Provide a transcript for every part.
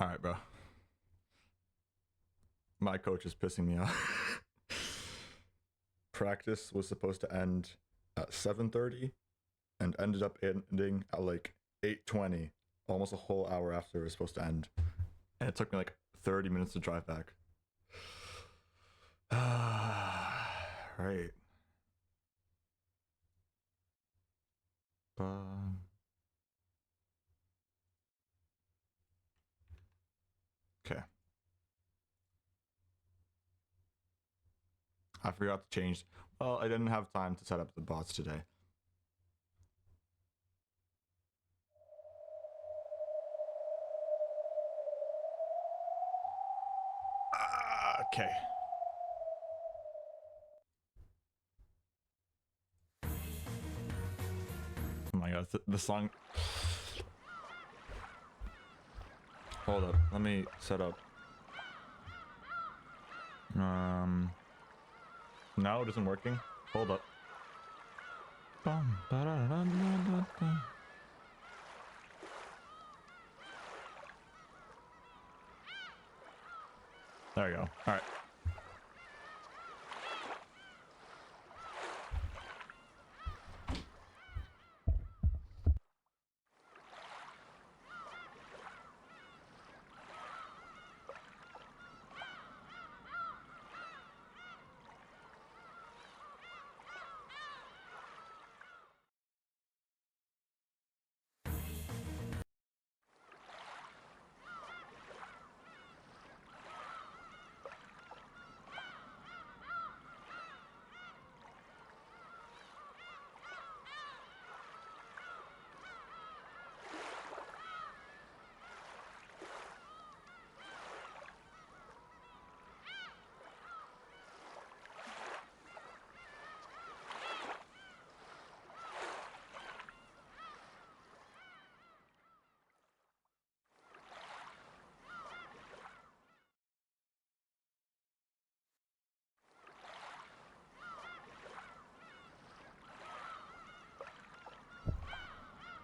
All right, bro. My coach is pissing me off. Practice was supposed to end at 7:30 and ended up ending at like 8:20, almost a whole hour after it was supposed to end. And it took me like 30 minutes to drive back. Right. Okay. I forgot to change. Well, I didn't have time to set up the bots today. Okay. Oh my god, the song. Hold up, let me set up. No, it isn't working. Hold up. There we go. All right.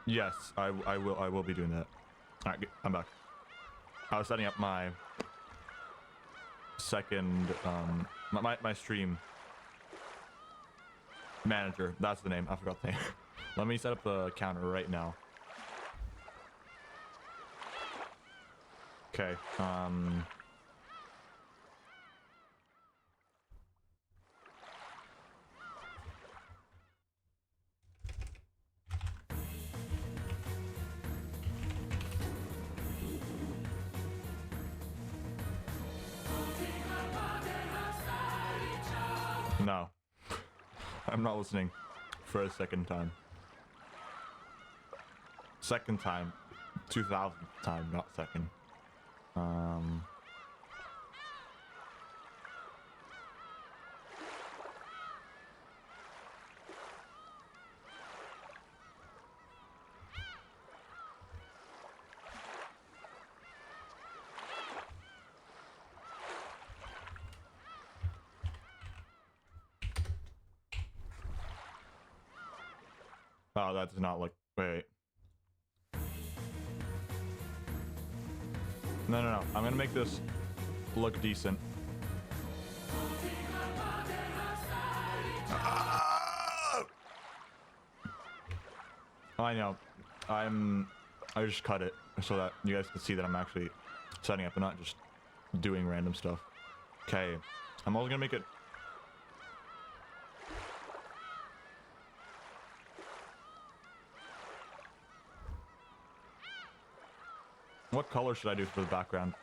Yes, I will be doing that. All right, I'm back. I was setting up my second my stream manager. That's the name. I forgot the name. Let me set up the counter right now. Okay. No. I'm not listening for a second time. Second time. 2000th time, not second. Oh, that does not look. Wait. No. I'm gonna make this look decent. I know. I just cut it so that you guys can see that I'm actually setting up and not just doing random stuff. Okay. I'm also gonna make it. What color should I do for the background?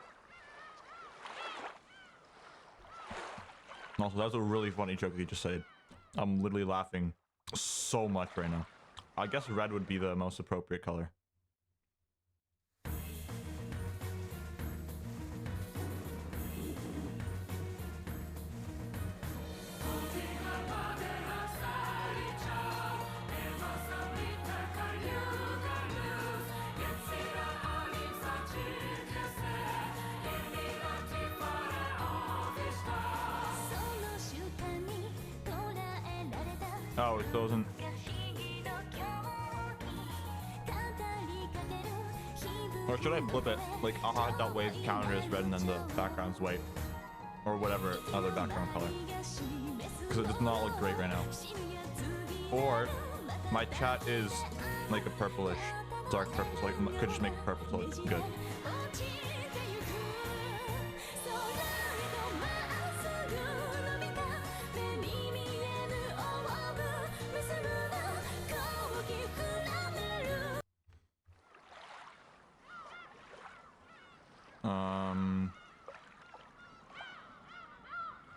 Also, that was a really funny joke that you just said. I'm literally laughing so much right now. I guess red would be the most appropriate color. Oh, it doesn't. Or should I flip it? Like, I'll have that wave counter is red and then the background's white. Or whatever other background color. Because it does not look great right now. Or my chat is like a purplish, dark purple, so I could just make it purple so it's good.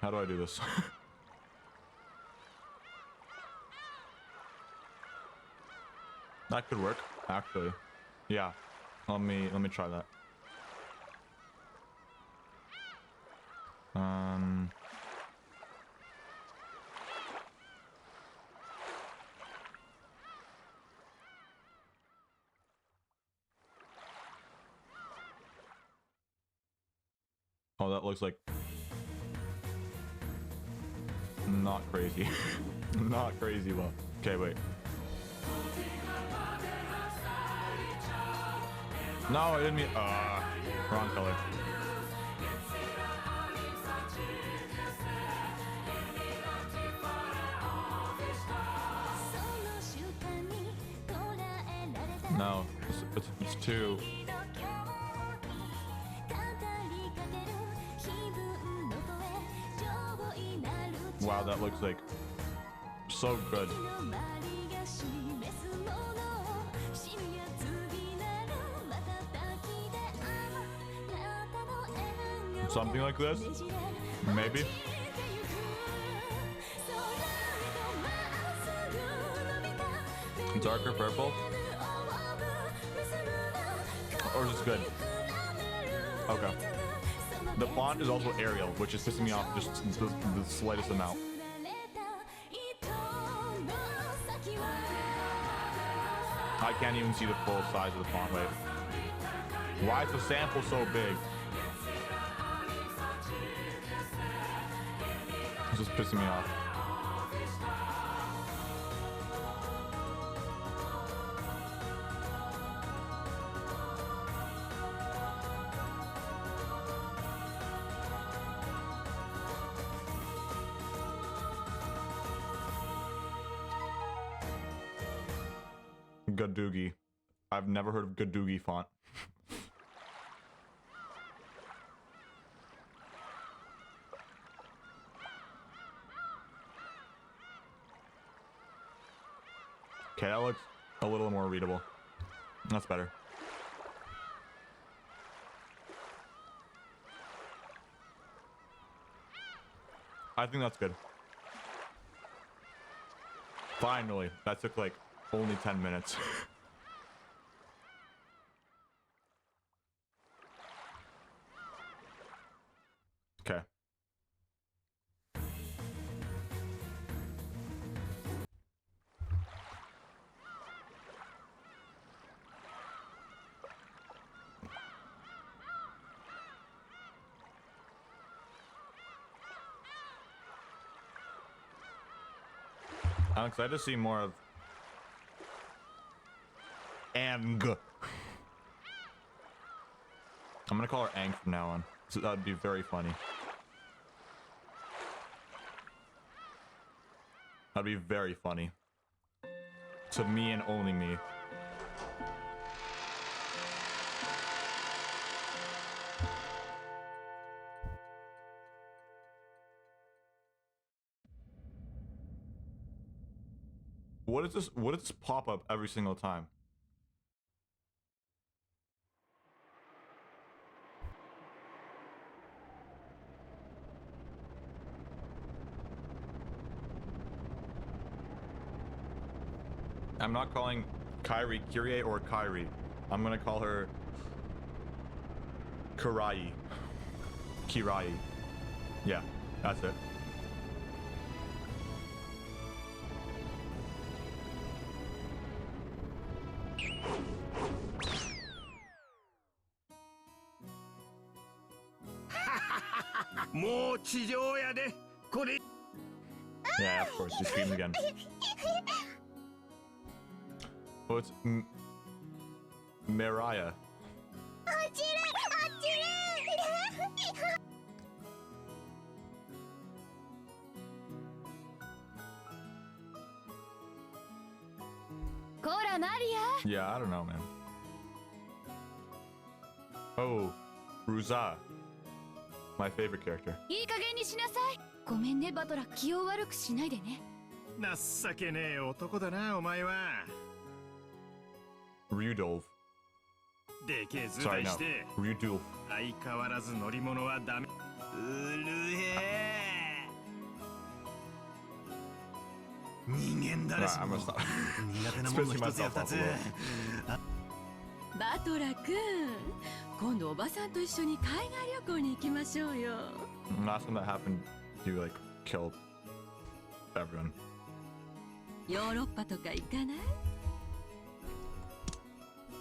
How do I do this? That could work, actually. Yeah. Let me try that. Oh, that looks like not crazy. Not crazy well. Okay, wait. No, I didn't mean wrong color. No, it's too. Wow, that looks like so good. Something like this, maybe. Darker purple, or is this good? Okay. The font is also Arial, which is pissing me off just the slightest amount. I can't even see the full size of the font. Wait. Why is the sample so big? This is pissing me off. Gadoogie. I've never heard of Gadoogie font. Okay, that looks a little more readable. That's better. I think that's good. Finally, that took like only 10 minutes. Okay. I'm excited to see more of Ang. I'm gonna call her Ang from now on. So that would be very funny. That'd be very funny. To me and only me. What is this? What does this pop up every single time? I'm not calling Kyrie Kyrie or Kyrie. I'm gonna call her Kirai. Kirai. Yeah, that's it. Yeah, of course, she screamed again. Oh, it's Mariah. Yeah, I don't know, man. Oh, Ruza. My favorite character. いい加減にしなさい。ごめんねバトラ、気を悪くしないでね。情けねえ男だなお前は。Rudolph. でけえ図 Sorry, 体 no. して Rudolph. 相変わらず乗り物はダメ。うるへえ。人間誰し Alright, I'm も gonna stop. 苦手なもの一つや二つ。バトラ君、今度おばさんと一緒に海外旅行に行きましょうよ。 Last time that happened, you like killed everyone. ヨーロッパとか行かない？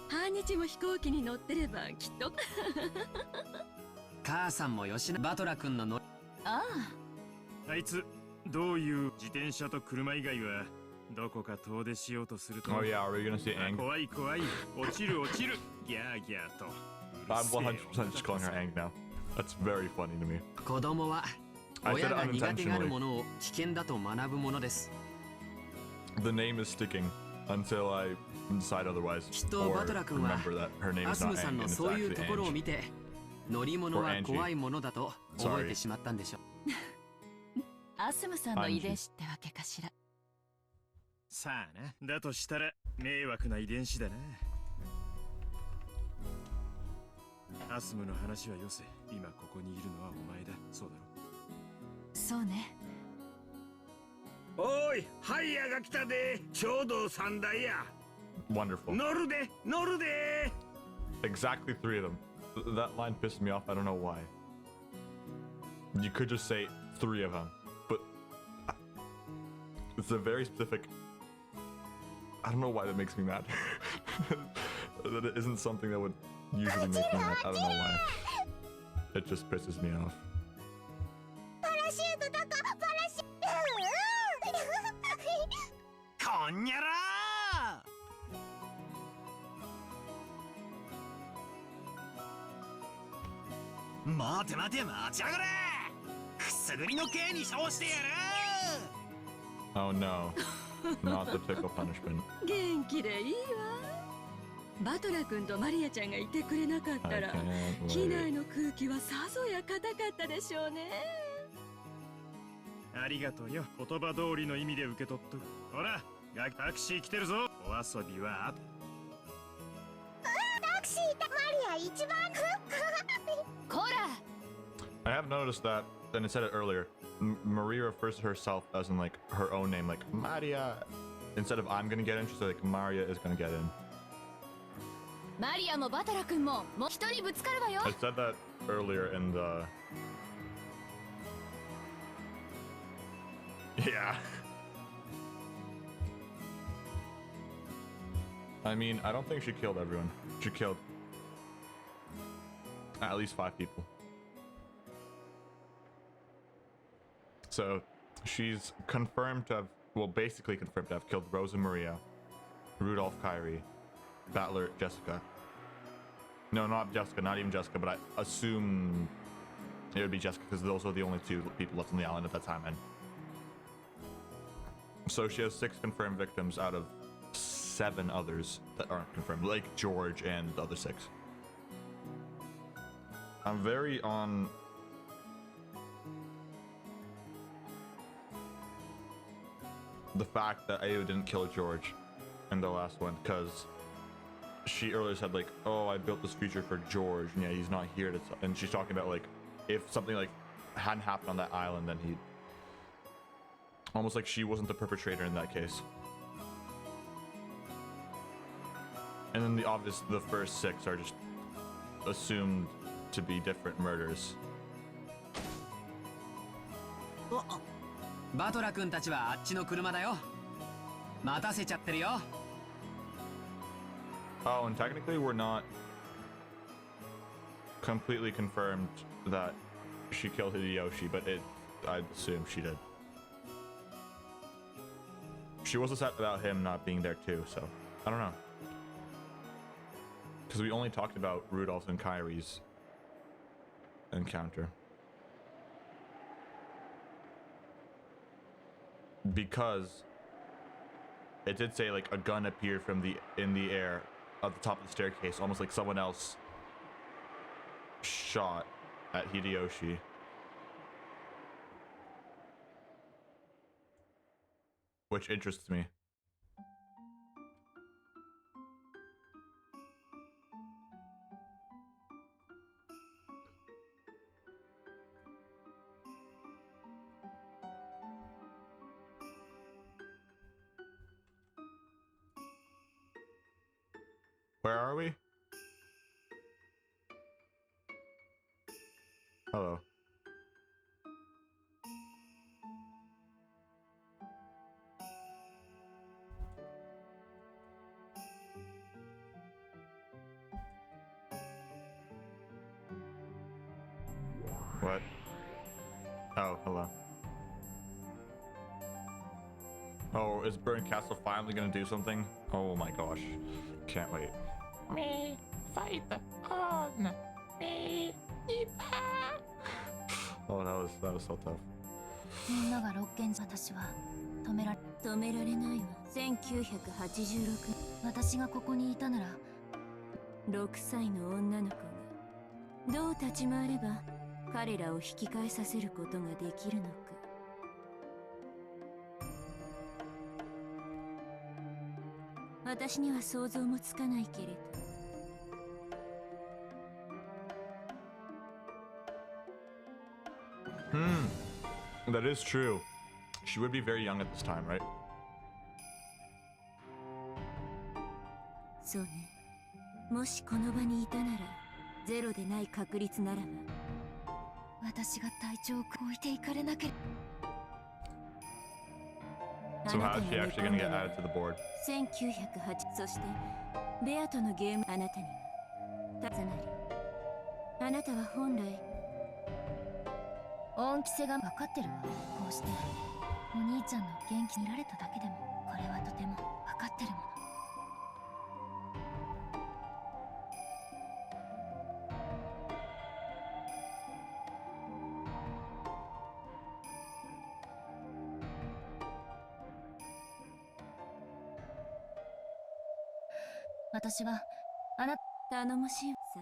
半日も飛行機に乗ってればきっと。母さんもよしな。バトラ君の乗り。ああいつどういう自転車と車以外はどこか遠出しようとすると。 Oh yeah, are we gonna see Aang? 怖い怖い。落ちる落ちる。ギャーギャーと。 I'm 100% just calling her Aang now. That's very funny to me. 子供は I 親 said が苦手がある unintentionally. ものを危険だと学ぶものです。 The name is sticking until I decide otherwise きっと or バトラ君は remember that her name ア is スム not さ Aang ん and の it's そういう actually ところを Angie. 見て乗り物 Or は Angie. 怖いものだと覚えてしまったんでしょう。あ、アスムさんの遺伝子ってわけかしら。さあな。だとしたら迷惑な遺伝子だな。アスムの話はよせ。今ここにいるのはお前だ。そうだろ。そうね。おい、ハイヤーが来たで。ちょうど3台や。 Wonderful. 乗るで、乗るで。 Exactly 3 of them. That line pissed me off. I don't know why. You could just say 3 of them, but it's a very specific. I don't know why that makes me mad. That it isn't something that would usually make me mad. I don't know why. It just pisses me off. パラシュートだか、パラシュこんにゃらー。待て待て待ちやがれ。くすぐりの刑に処してやる。 Oh no. Not the tickle punishment. 元気でいいわ。バトラ君とマリアちゃんがいてくれなかった I ら can't 機内 wait. の空気はさぞや硬かったでしょうね。ありがとうよ。言葉通りの意味で受け取っとく。ほら、タクシー来てるぞ。お遊びはあと。タクシーだ。マリア一番。こら。 I have noticed that, and it said it earlier. Maria refers to herself as in like her own name, like Maria. Instead of I'm gonna get in, she said like Maria is gonna get in. マリアもバトラ君ももう人にぶつかるわよ。 I said that earlier in the. Yeah. I mean, I don't think she killed everyone. She killed at least 5 people. So she's confirmed to have, well, basically confirmed to have killed Rosa Maria, Rudolph Kyrie, Battler Jessica. No, not Jessica, not even Jessica, but I assume it would be Jessica because those are the only 2 people left on the island at that time. And so she has 6 confirmed victims out of 7 others that aren't confirmed, like George and the other 6. I'm very on the fact that Ayo didn't kill George in the last one, because she earlier said like, oh, I built this future for George, and yeah, he's not here to, and she's talking about like, if something like hadn't happened on that island, then he'd almost like she wasn't the perpetrator in that case. And then the first 6 are just assumed to be different murders. バトラ君たちはあっちの車だよ。待たせちゃってるよ。 Oh, and technically we're not completely confirmed that she killed Hideyoshi, but I'd assume she did. She was upset about him not being there too, so I don't know. Because we only talked about Rudolph's and Kyrie's encounter. Because it did say like a gun appeared from in the air at the top of the staircase, almost like someone else shot at Hideyoshi. Which interests me. Where are we? Hello. What? Oh, hello. Oh, is Burn Castle finally gonna do something? Oh my gosh. Can't wait. Me fight on me. Oh, that was so tough. みんなが6件私は止められないわ1986私がここにいたなら6歳の女の子がどう立ち回れば彼らを引き返させることができるのか私には想像もつかないけれど That is true. She would be very young at this time, right? そうねもしこの場にいたならゼロでない確率ならば私が体調を置いていかれなければ So how is she actually gonna get added to the board? 1908そしてベアとのゲームあなたには立つなりあなたは本来恩着せが分かってるわこうしてお兄ちゃんの元気にいられただけでもこれはとても分かってるもの 私はあなた頼もしいさ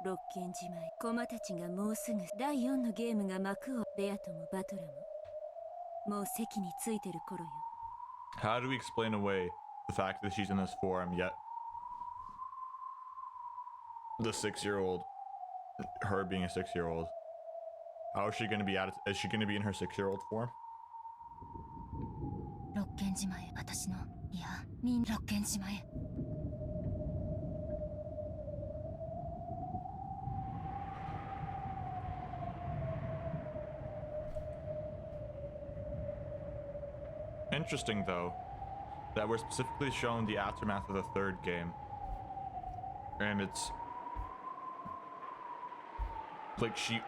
六軒じまい駒たちがもうすぐ第4のゲームが幕をベアともバトラももう席についてる頃よ How do we explain away the fact that she's in this forum yet the 6-year-old, her being a 6-year-old, how is she going to be at it? Is she going to be in her 6-year-old form? 六軒じまい私のいやみん六軒じまい Interesting though that we're specifically shown the aftermath of the third game, and it's like she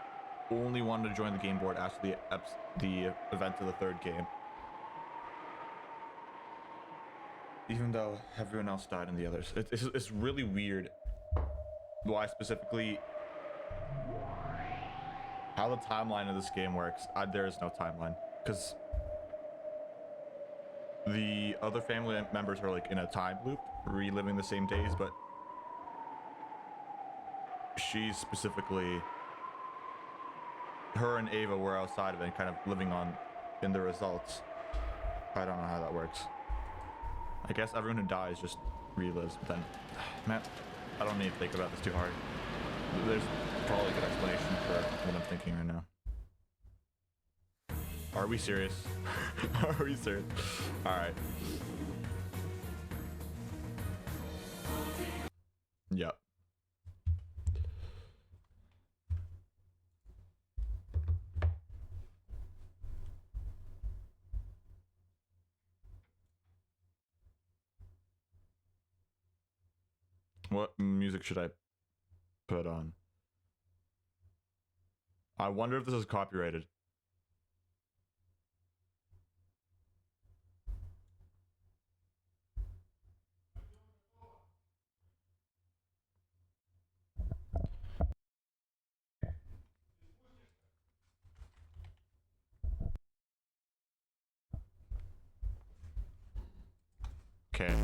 only wanted to join the game board after the event of the third game, even though everyone else died in the others. It's really weird why specifically how the timeline of this game works. There is no timeline because the other family members are like in a time loop, reliving the same days, but she's specifically, her and Ava were outside of it and kind of living on in the results. I don't know how that works. I guess everyone who dies just relives, but then, man, I don't need to think about this too hard. There's probably a good explanation for what I'm thinking right now. Are we serious? Are we serious? Alright. Yep. What music should I put on? I wonder if this is copyrighted. Okay.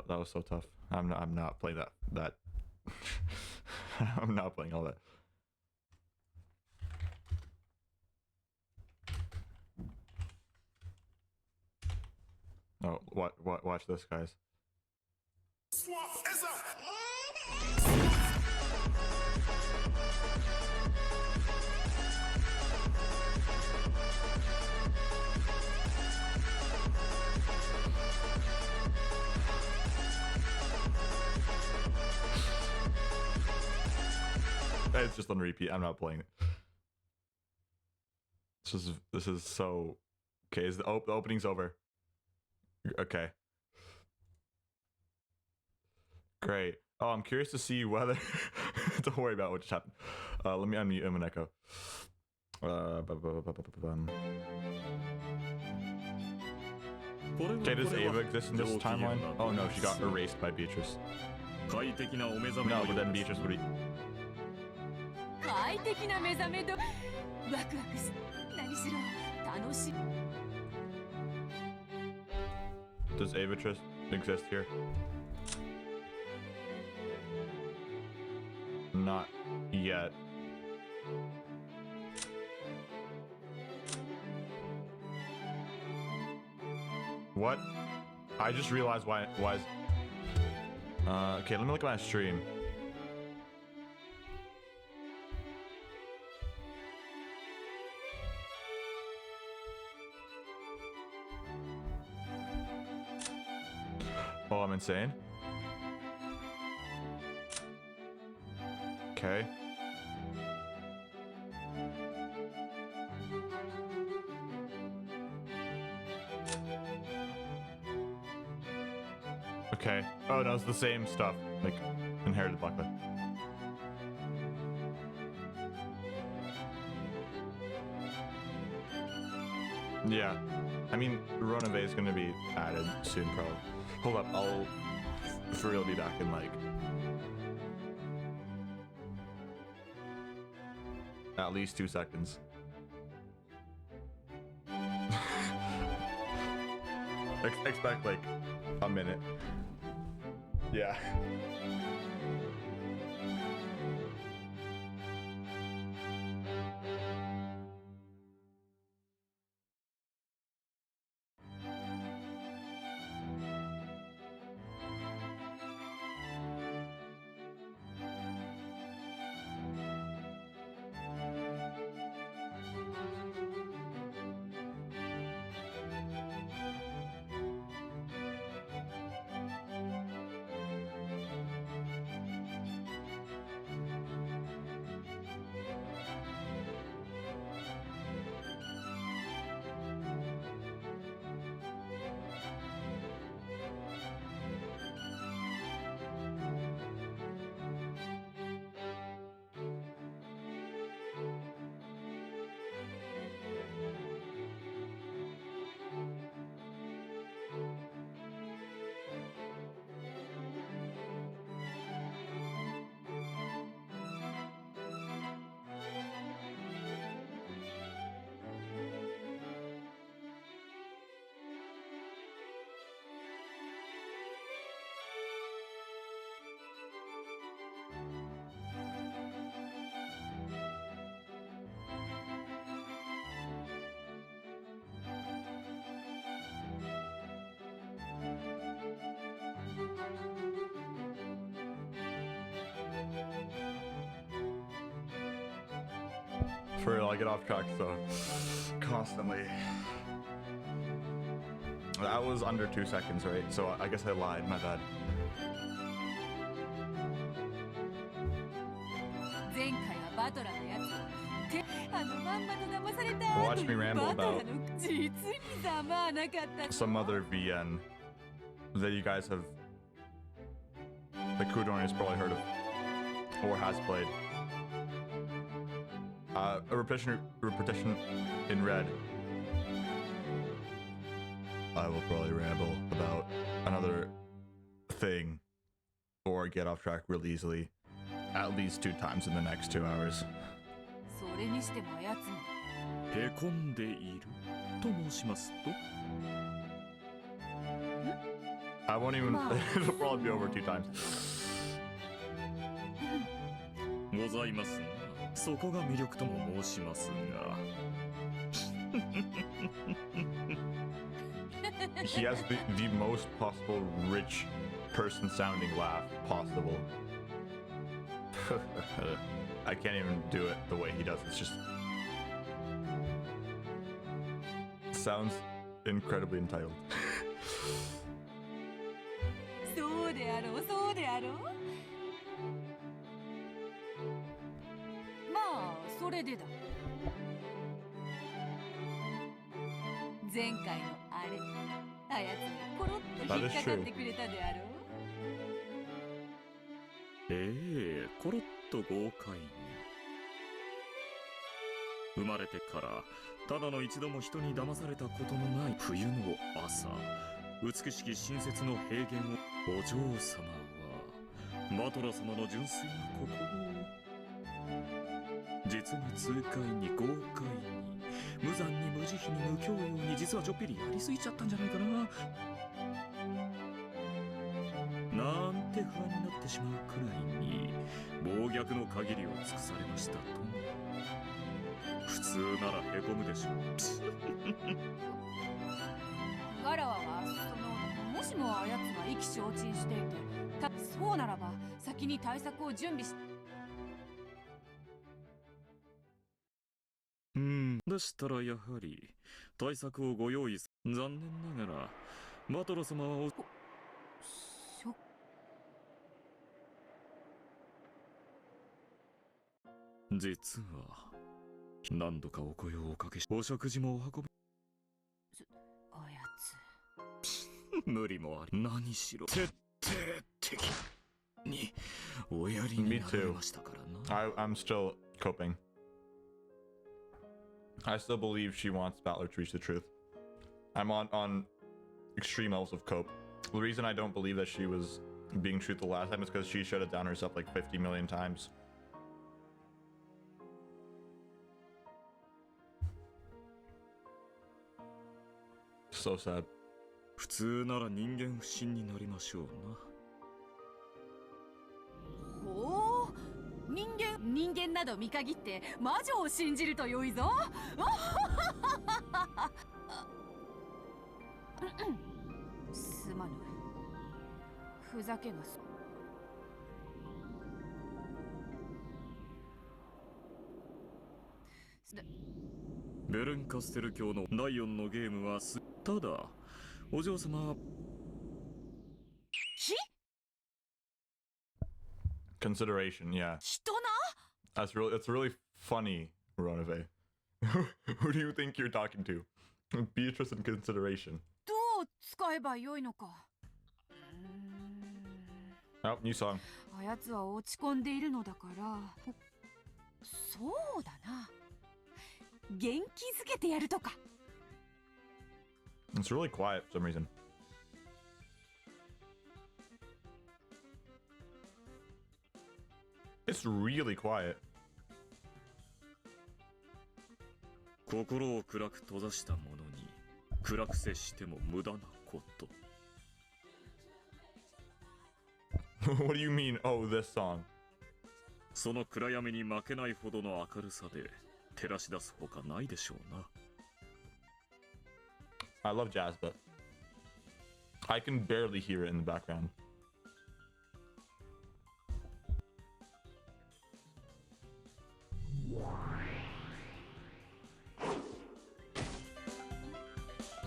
That was so tough. I'm not playing that. I'm not playing all that. Oh, watch this, guys. It's just on repeat. I'm not playing it. This is so okay. Is the opening's over? Okay. Great. Oh, I'm curious to see whether. Don't worry about what just happened. Let me unmute Umineko. Okay, does Ava exist in this timeline? Oh no, she got erased by Beatrice. No, but then Beatrice would be. 快適な目覚めどワクワクす何しろ楽しい Does Avatress exist here? Not yet. What? I just realized why is okay, let me look at my stream. Oh, I'm insane. Okay. Okay. Oh no, it's the same stuff. Like inherited Buckler. Yeah. I mean, Ronave is gonna be added soon, probably. Hold up, I'll for real be back in like at least 2 seconds. Expect like a minute. Yeah. For real, I get off track so constantly. That was under 2 seconds, right? So I guess I lied, my bad. Watch me ramble about some other VN that you guys have, that Kudorn has probably heard of or has played. A repetition in red. I will probably ramble about another thing or get off track really easily at least 2 times in the next 2 hours. それにしてもあやつもへこんでいると申しますと I won't even. It'll probably be over 2 times. ございますが、そこが魅力とも申しますが He has the most possible rich person sounding laugh possible. I can't even do it the way he does. It's just sounds incredibly entitled. そうであろうそうであろうまあそれでだ前回のあれあやつにコロッと引っかかってくれたであろうコロッと豪快に生まれてからただの一度も人に騙されたことのない冬の朝美しき親切の平原をお嬢様はバトラ様の純粋な心を実に痛快に豪快に無残に無慈悲に無教養に実はちょっぴりやりすぎちゃったんじゃないかななんて不安になってしまうくらいに暴虐の限りを尽くされましたと普通ならへこむでしょうわらわはもしもあやつが意気消沈していてそうならば先に対策を準備しでしたらやはり対策をご用意残念ながらバトラ様は実は何度かお声をおかけしお食事もお運びあやつ無理もあり何しろ徹底的におやりになられましたからな I'm still coping. I still believe she wants Battler to reach the truth. I'm on extreme levels of cope. The reason I don't believe that she was being truthful last time is because she shut it down herself like 50 million times. So sad. 普通なら人間不信になりましょうなほう人間など見限って魔女を信じると良いぞすまぬふざけがすベルンカステル教の第4のゲームはただお嬢様はConsideration, yeah. 人な That's really funny, Ronave. Who do you think you're talking to? Beatrice in consideration. どう使えばよいのか Oh, new song. あやつは落ち込んでいるのだからそうだな元気づけてやるとか It's really quiet for some reason. It's really quiet. 心を暗く閉ざした者に暗く接しても無駄なこと What do you mean, oh, this song? その暗闇に負けないほどの明るさで照らし出すほかないでしょうな I love jazz, but I can barely hear it in the background.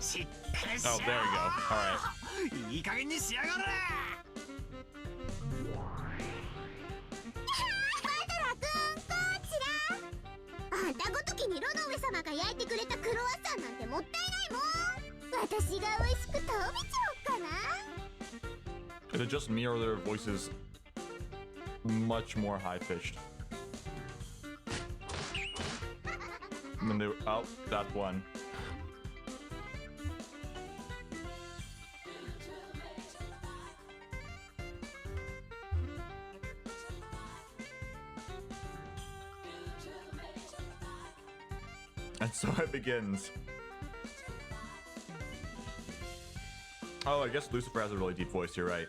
しっかりし Oh, there we go. All right. いい加減にしやがれあんたごときにロノ上様が焼いてくれたクロワッサンなんてもったいないもん私が美味しく食べちゃおうかな Is it just me or are their voices much more high pitched? when they were out. That's one. And so it begins. Oh, I guess Lucifer has a really deep voice, you're right.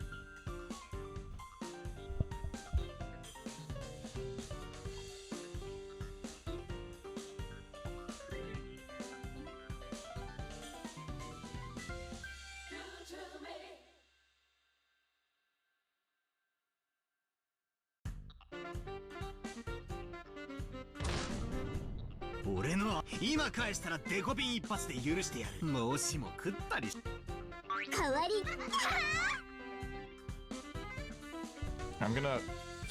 俺の今返したらデコピン一発で許してやる。もしも食ったりし代わり I'm gonna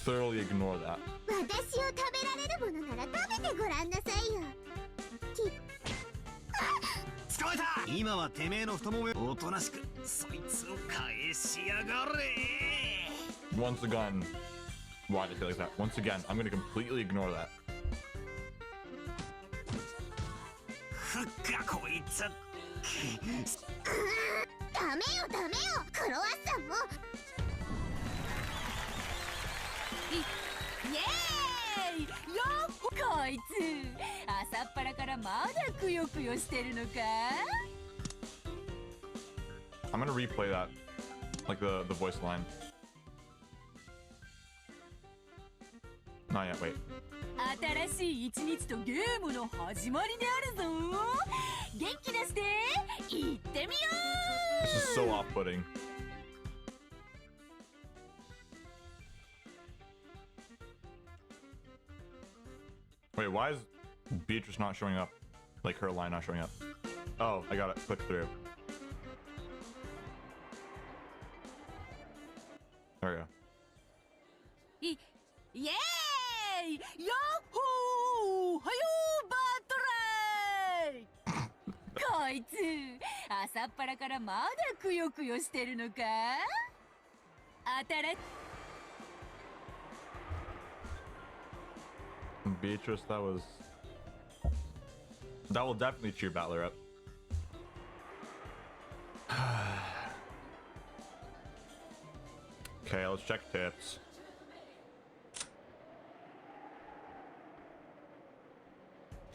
thoroughly ignore that. 私を食べられるものなら食べてごらんなさいよ。捕まえた。今はてめえの太ももおとなしくそいつを返しやがれ。 Once again, why did I say like that? Once again, I'm gonna completely ignore that. ふっかこいつ。ダメよダメよ、クロワッサンも。イエーイよっこいつ朝っぱらからまだくよくよしてるのか。 I'm gonna replay that, like the voice line. Not yet, wait. 新しい一日とゲームの始まりであるぞ。元気出して行ってみよ This is so off-putting. Wait, why is Beatrice not showing up? Like her line not showing up? Oh, I got it. Click through. There we go. う。イエーイヤッホーはよーバトライこいつ朝っぱらからまだくよくよしてるのか。Beatrice, that will definitely cheer Battler up. Okay, let's check tips.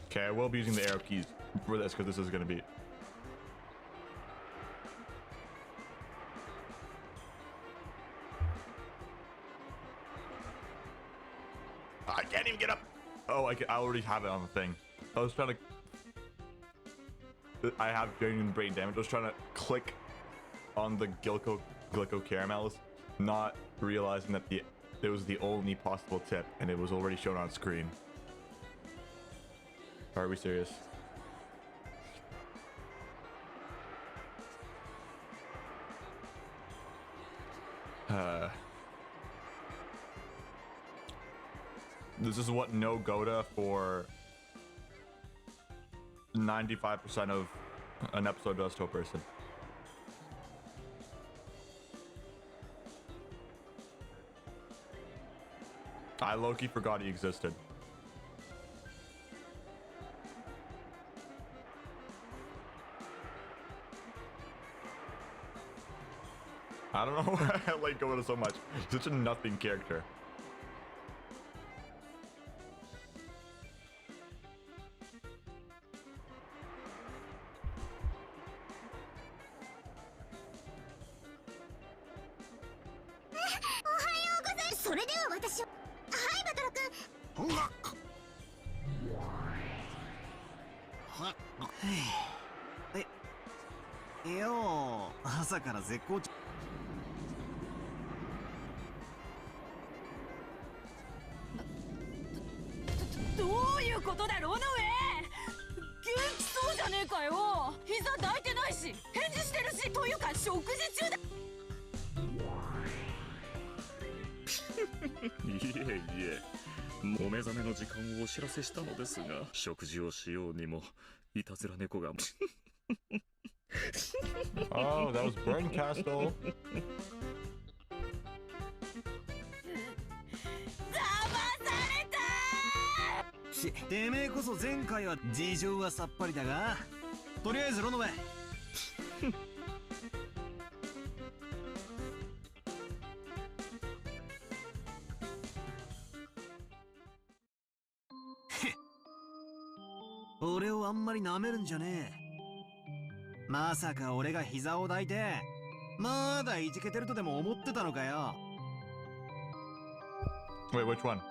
Okay, I will be using the arrow keys for this because this is gonna be. I can't even get up. Oh, I already have it on the thing. I was trying to. I have genuine brain damage. I was trying to click on the Glico caramels, not realizing that it was the only possible tip, and it was already shown on screen. Are we serious? This is what no Goda for 95% of an episode does to a person. I low-key forgot he existed. I don't know why I like Goda so much. He's such a nothing character. Yo, 朝から絶好調。どういうことだロノウェイ。元気そうじゃねえかよ。膝抱いてないし返事してるし、というか食事中だ。いえいえ、お目覚めの時間をお知らせしたのですが、食事をしようにもいたずら猫がOh, that was Burn Castle. 騙された。てめえこそ前回は事情はさっぱりだが、とりあえずロノベ俺をあんまり舐めるんじゃねえ。まさか俺が膝を抱いてまだいじけてるとでも思ってたのかよ。 Wait, which one?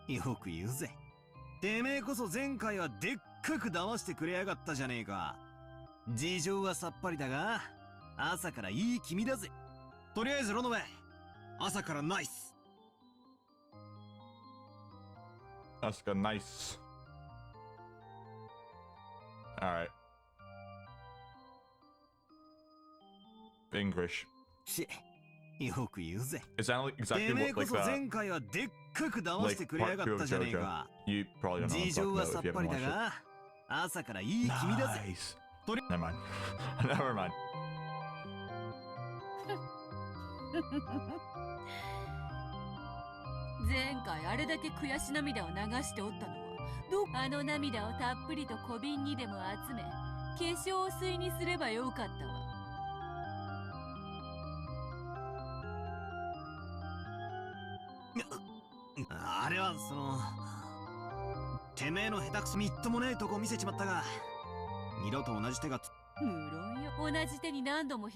よく言うぜ。てめえこそ前回はでっかく騙してくれやがったじゃねえか。事情はさっぱりだが朝からいい気味だぜ。とりあえずロノベ朝からナイス。 Asuka, nice. Alright. English. よく言うぜ。 Is that て exactly めえ what, こ like そ that? 前回はでっかく騙して Like くれやが part った two じゃ of ねえ JoJo. か。 You probably don't know what 事 I'm 情 talking は about さっ if you ぱり haven't だ watched it. が朝からいい気味だぜ。 Nice. とり Never mind. Never mind. 前回あれだけ悔し涙を流しておったのはあの涙をたっぷりと小瓶にでも集め化粧水にすればよかったわ。あれはてめえの下手くそみっともねえとこ見せちまったが、二度と同じ手が無論よ、同じ手に何度も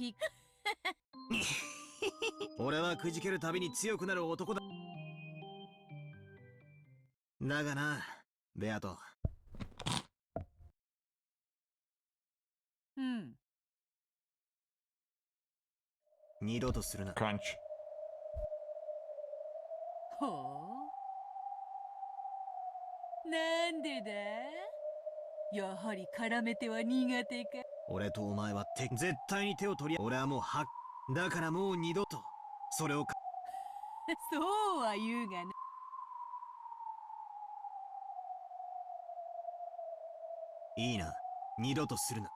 俺はくじけるたびに強くなる男だ。だがなベアト、うん。二度とするな。 Crunch. ほう、なんでだ。やはり絡めては苦手か。俺とお前は絶対に手を取り、俺はもうだからもう二度とそれをそうは言うがな。いいな、二度とするな。わ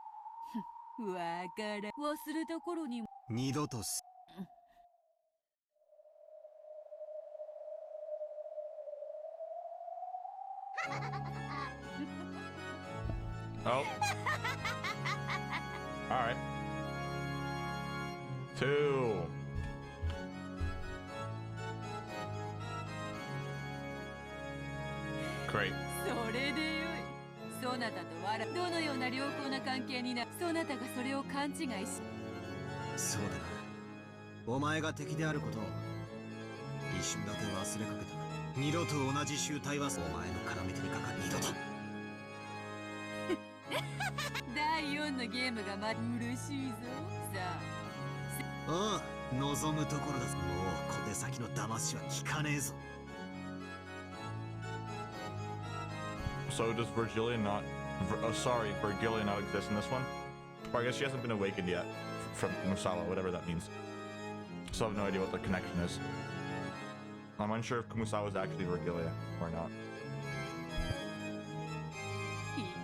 からん。忘れた頃に二度とす。 Oh. Alright. 2. Great. それでよい。そなたとどのような良好な関係にな、そなたがそれを勘違いし。そうだな、お前が敵であることを一瞬だけ忘れかけた。二度と同じ集体はお前の絡み手にかかる。二度と第4のゲームが嬉しいぞ。さあ、ああ、望むところだ。もう小手先の騙しは効かねえぞ。 So does Virgilia not... sorry, Virgilia not exist in this one? Or I guess she hasn't been awakened yet from Kumasawa, whatever that means. So I have no idea what the connection is. I'm unsure if Kumasawa is actually Virgilia or not.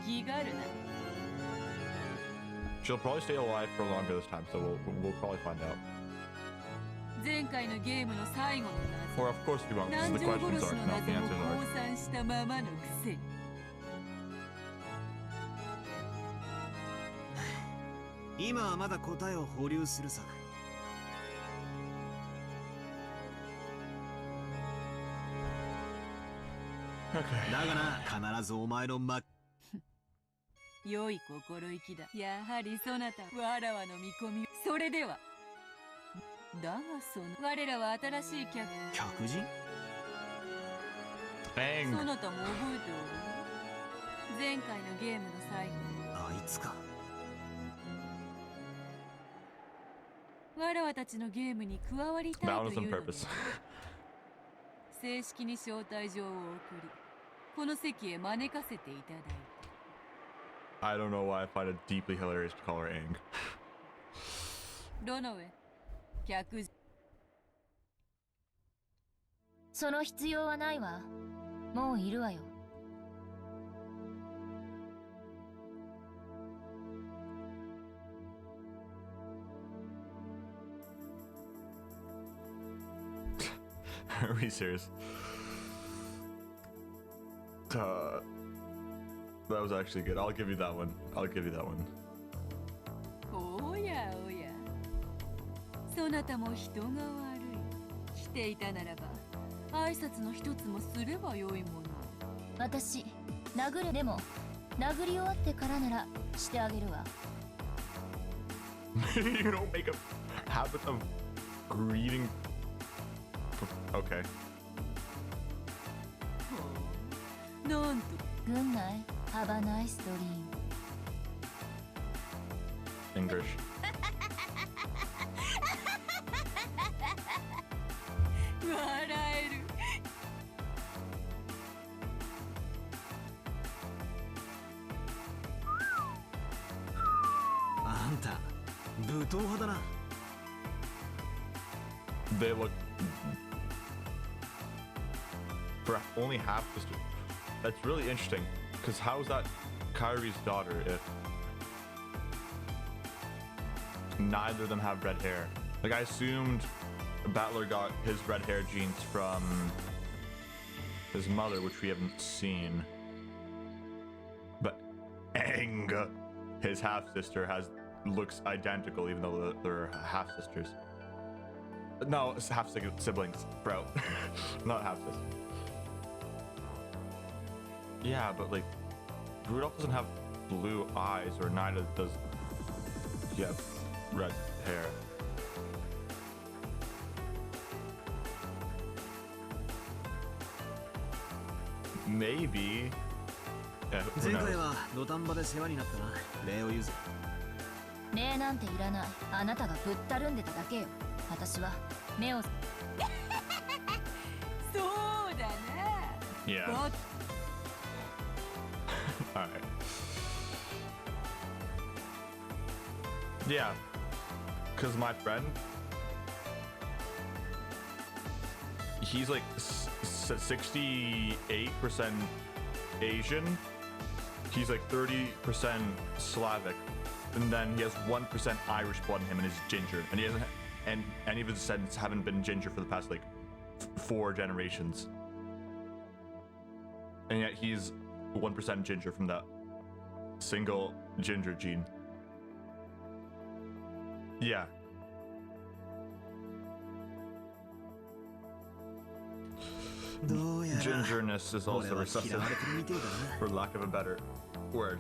気があるな。 She'll probably stay alive for longer this time, so we'll probably find out. 前回のゲームの最後の Or of course we won't, 謎、 because 南 the 條 questions 殺し are, の no, 謎 the も answers 降 are. 参したままのくせに。今はまだ答えを保留するさ。 Okay. だがな、必ずお前の良い心意気だ。やはりそなたわらわの見込み。それではだが我らは新しい客人。 Bang! そなたも覚えておる。前回のゲームの最後、あいつか。わらわたちのゲームに加わりた That い was と on いうので purpose. 正式に招待状を送り、この席へ招かせていただいた。 I don't know why I find it deeply hilarious to call her Aang. ロノウェ、客人。その必要はないわ。もういるわよ。we serious? That was actually good. I'll give you that one. I'll give you that one. おやおや、そなたも人が悪い。していたならば挨拶の一つもすればよいもの。私殴るでも殴り終わってからならしてあげるわ。You don't make a habit of greeting. Okay. なんと軍内ハバナイスドリーム。 English. 笑える。あんた武闘派だな。 They look for only half the story. That's really interesting. Because how is that Kyrie's daughter if neither of them have red hair? Like I assumed Battler got his red hair genes from his mother, which we haven't seen. But Aang, his half sister, looks identical, even though they're half sisters. No, it's half siblings, bro. Not half sisters. Yeah, but like Rudolph doesn't have blue eyes, or neither does he have red hair. Maybe. Yeah, who 前回 knows? は土壇場で世話になったな。礼を言うぜ。礼なんていらない。あなたがぶったるんでただけよ。私は目を。そうだな。 Yeah. バ Alright. Yeah. Because my friend, he's like 68% Asian. He's like 30% Slavic. And then he has 1% Irish blood in him and is ginger. And he hasn't, and any of his descendants haven't been ginger for the past like 4 generations. And yet he's 1% ginger from that single ginger gene. Yeah. Gingerness is also recessive, for lack of a better word.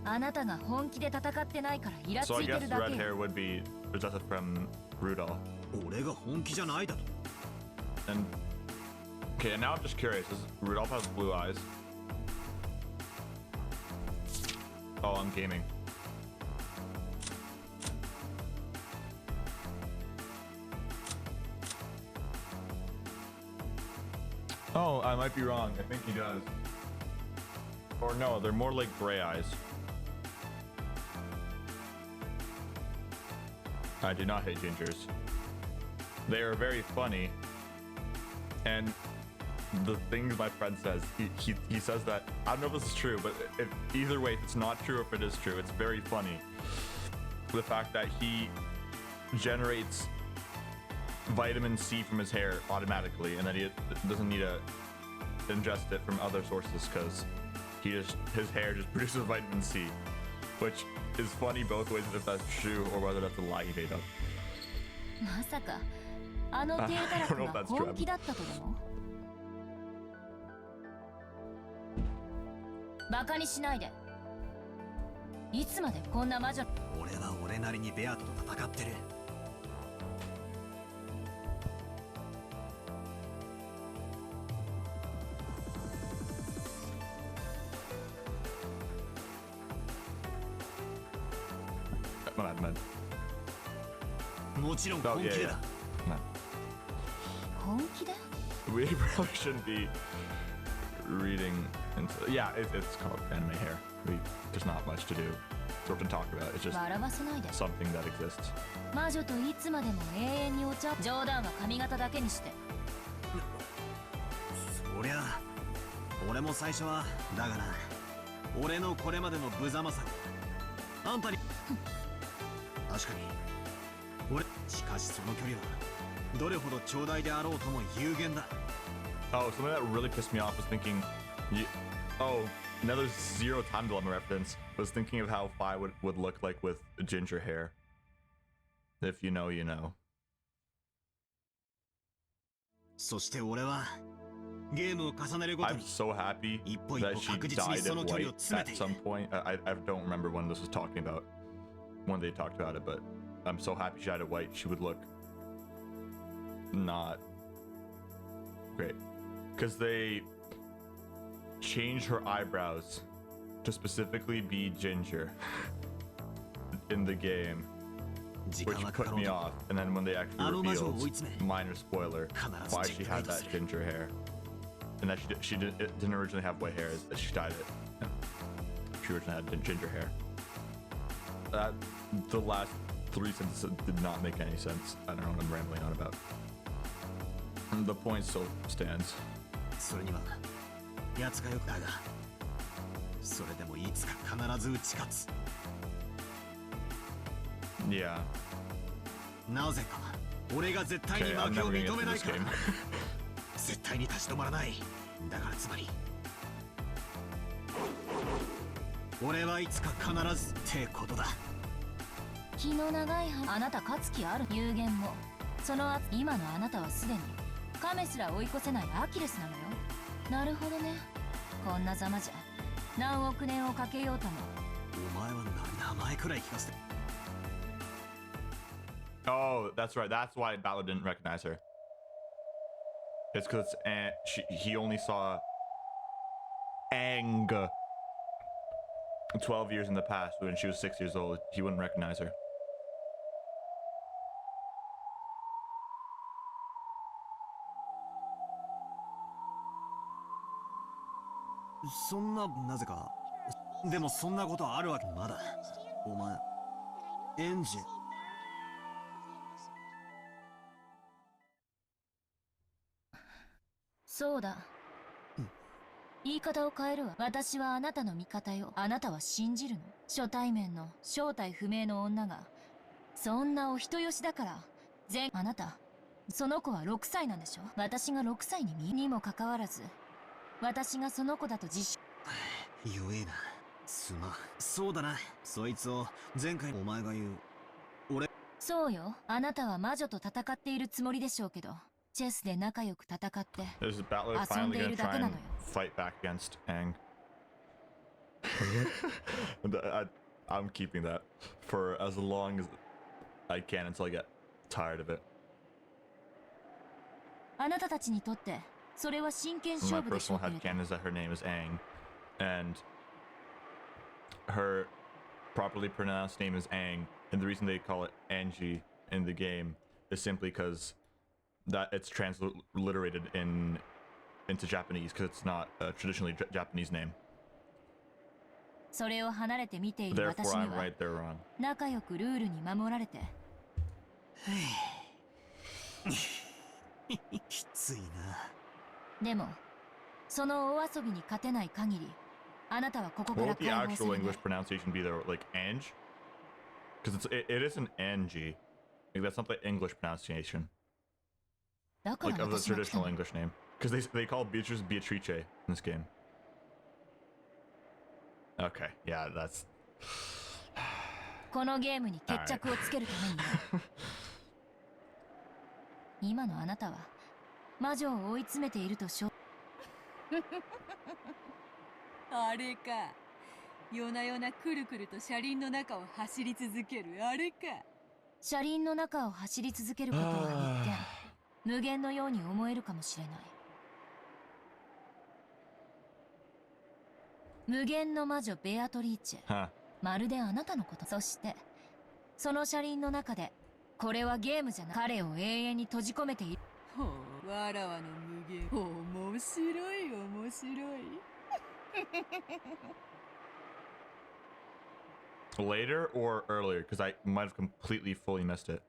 あなたが本気で戦ってないからイラつ So I いて guess るだ red け hair よ。 would be recessive from Rudolph. 俺が本気じゃないだと。 And okay, and now I'm just curious. Does Rudolph has blue eyes? Oh, I'm gaming. Oh, I might be wrong. I think he does. Or no, they're more like gray eyes. I do not hate gingers. They are very funny. And the things my friend says, he says that, I don't know if this is true, but either way, if it's not true or if it is true, it's very funny. The fact that he generates vitamin C from his hair automatically, and that he doesn't need to ingest it from other sources because his hair just produces vitamin C, which is funny both ways if that's true or whether that's a lie he made up. まさかあの低たらくが本気だったとでも。バカにしないで。いつまでこんな魔女。俺は俺なりにベアトと戦ってる。もちろん Oh, 本 yeah, 気で yeah. だ。 本気で We probably shouldn't be reading into. Yeah, it's called anime hair. There's not much to do or to talk about. It's just 笑わせないで。 something that exists. 魔女といつまでも永遠にお茶。冗談は髪型だけにして。そりゃ俺も最初はだがな、俺のこれまでの無様さあんたに確かに俺しかしその距離はどれほど長大であろうとも有限だ。 Oh, something that really pissed me off was thinking, oh, another zero time dilemma reference. Was thinking of how Phi would look like with ginger hair. If you know, you know. そして俺はゲームを重ねるごと I'm に so happy 一歩一 that 歩 she 確実に died その of 距離を white 詰め at ている。 some point. I don't remember when this was talking about, when they talked about it, but I'm so happy she died of white. She would look not great. Because they changed her eyebrows to specifically be ginger in the game, 時 which 間はかか put ろう me と off. And then when they actually あの魔女を追い revealed, 詰め minor spoiler, 必ず why チェ she ックアウ had ト that する。 ginger hair, and that she didn't originally have white hair, that she dyed it. She originally had ginger hair. That the last 3 sentences did not make any sense. I don't know what I'm rambling on about. The point still stands. それには奴がよくだが、それでもいつか必ず打ち勝つ。 Yeah. なぜか俺が絶対に Okay, 負 I'm けを never gonna 認 get め through ない this から game. 絶対に立ち止まらない。だからつまり俺はいつか必ずってことだ。気の長いあなた勝つ気ある。有限もその今のあなたはすでに亀すら追い越せないアキレスなのよ。なるほどね。こんなざまじゃ何億年をかけようとも。お前は名前くらい聞かせて。 Oh, that's right. That's why Balor didn't recognize her. It's because he only saw Aang 12 years in the past when she was 6 years old. He wouldn't recognize her. そんな、なぜか。でもそんなことあるわけ。まだお前エンジ。そうだ。言い方を変えるわ。私はあなたの味方よ。あなたは信じるの？初対面の正体不明の女がそんなお人よしだからあなた、その子は6歳なんでしょ。私が6歳にもかかわらず私がその子だと弱えな。すまん。そうだな。そいつを前回お前が言う。俺。そうよ。あなたは魔女と戦っているつもりでしょうけど、チェスで仲良く戦って Is Balor 遊ん finally でい gonna るだ try けな and のよ。 fight back against Aang? I'm keeping that for as long as I can until I get tired of it. あなたたちにとってそれは真剣 My 勝負でしょ personal うけれど。 headcanon is that her name is Aang, and her properly pronounced name is Aang, and the reason they call it Angie in the game is simply because that it's transliterated into Japanese, because it's not a traditionally Japanese name. それを離れて見ている私 Therefore, に I'm は right, they're wrong. 仲良くルールに守られて。きついな。でもそのお遊びに勝てない限りあなたはここか What ら would the 解放さ actual れない。 English pronunciation be there? Like Ange? Because it is an Angie. Like, that's not the English pronunciation. だから Like of the 私が来た traditional の。 English name. Because they call Beatrice Beatrice in this game. Okay, yeah, that's... このゲームに決着をつけるためによ。今のあなたは魔女を追い詰めているとあれか。夜な夜なくるくると車輪の中を走り続けるあれか。車輪の中を走り続けることは一見無限のように思えるかもしれない。無限の魔女ベアトリーチェ、 Huh. まるであなたのこと。そしてその車輪の中でこれはゲームじゃない、彼を永遠に閉じ込めている。ほう、わらわの無限。面白い面白い。Later or earlier? Because I might have completely fully missed it.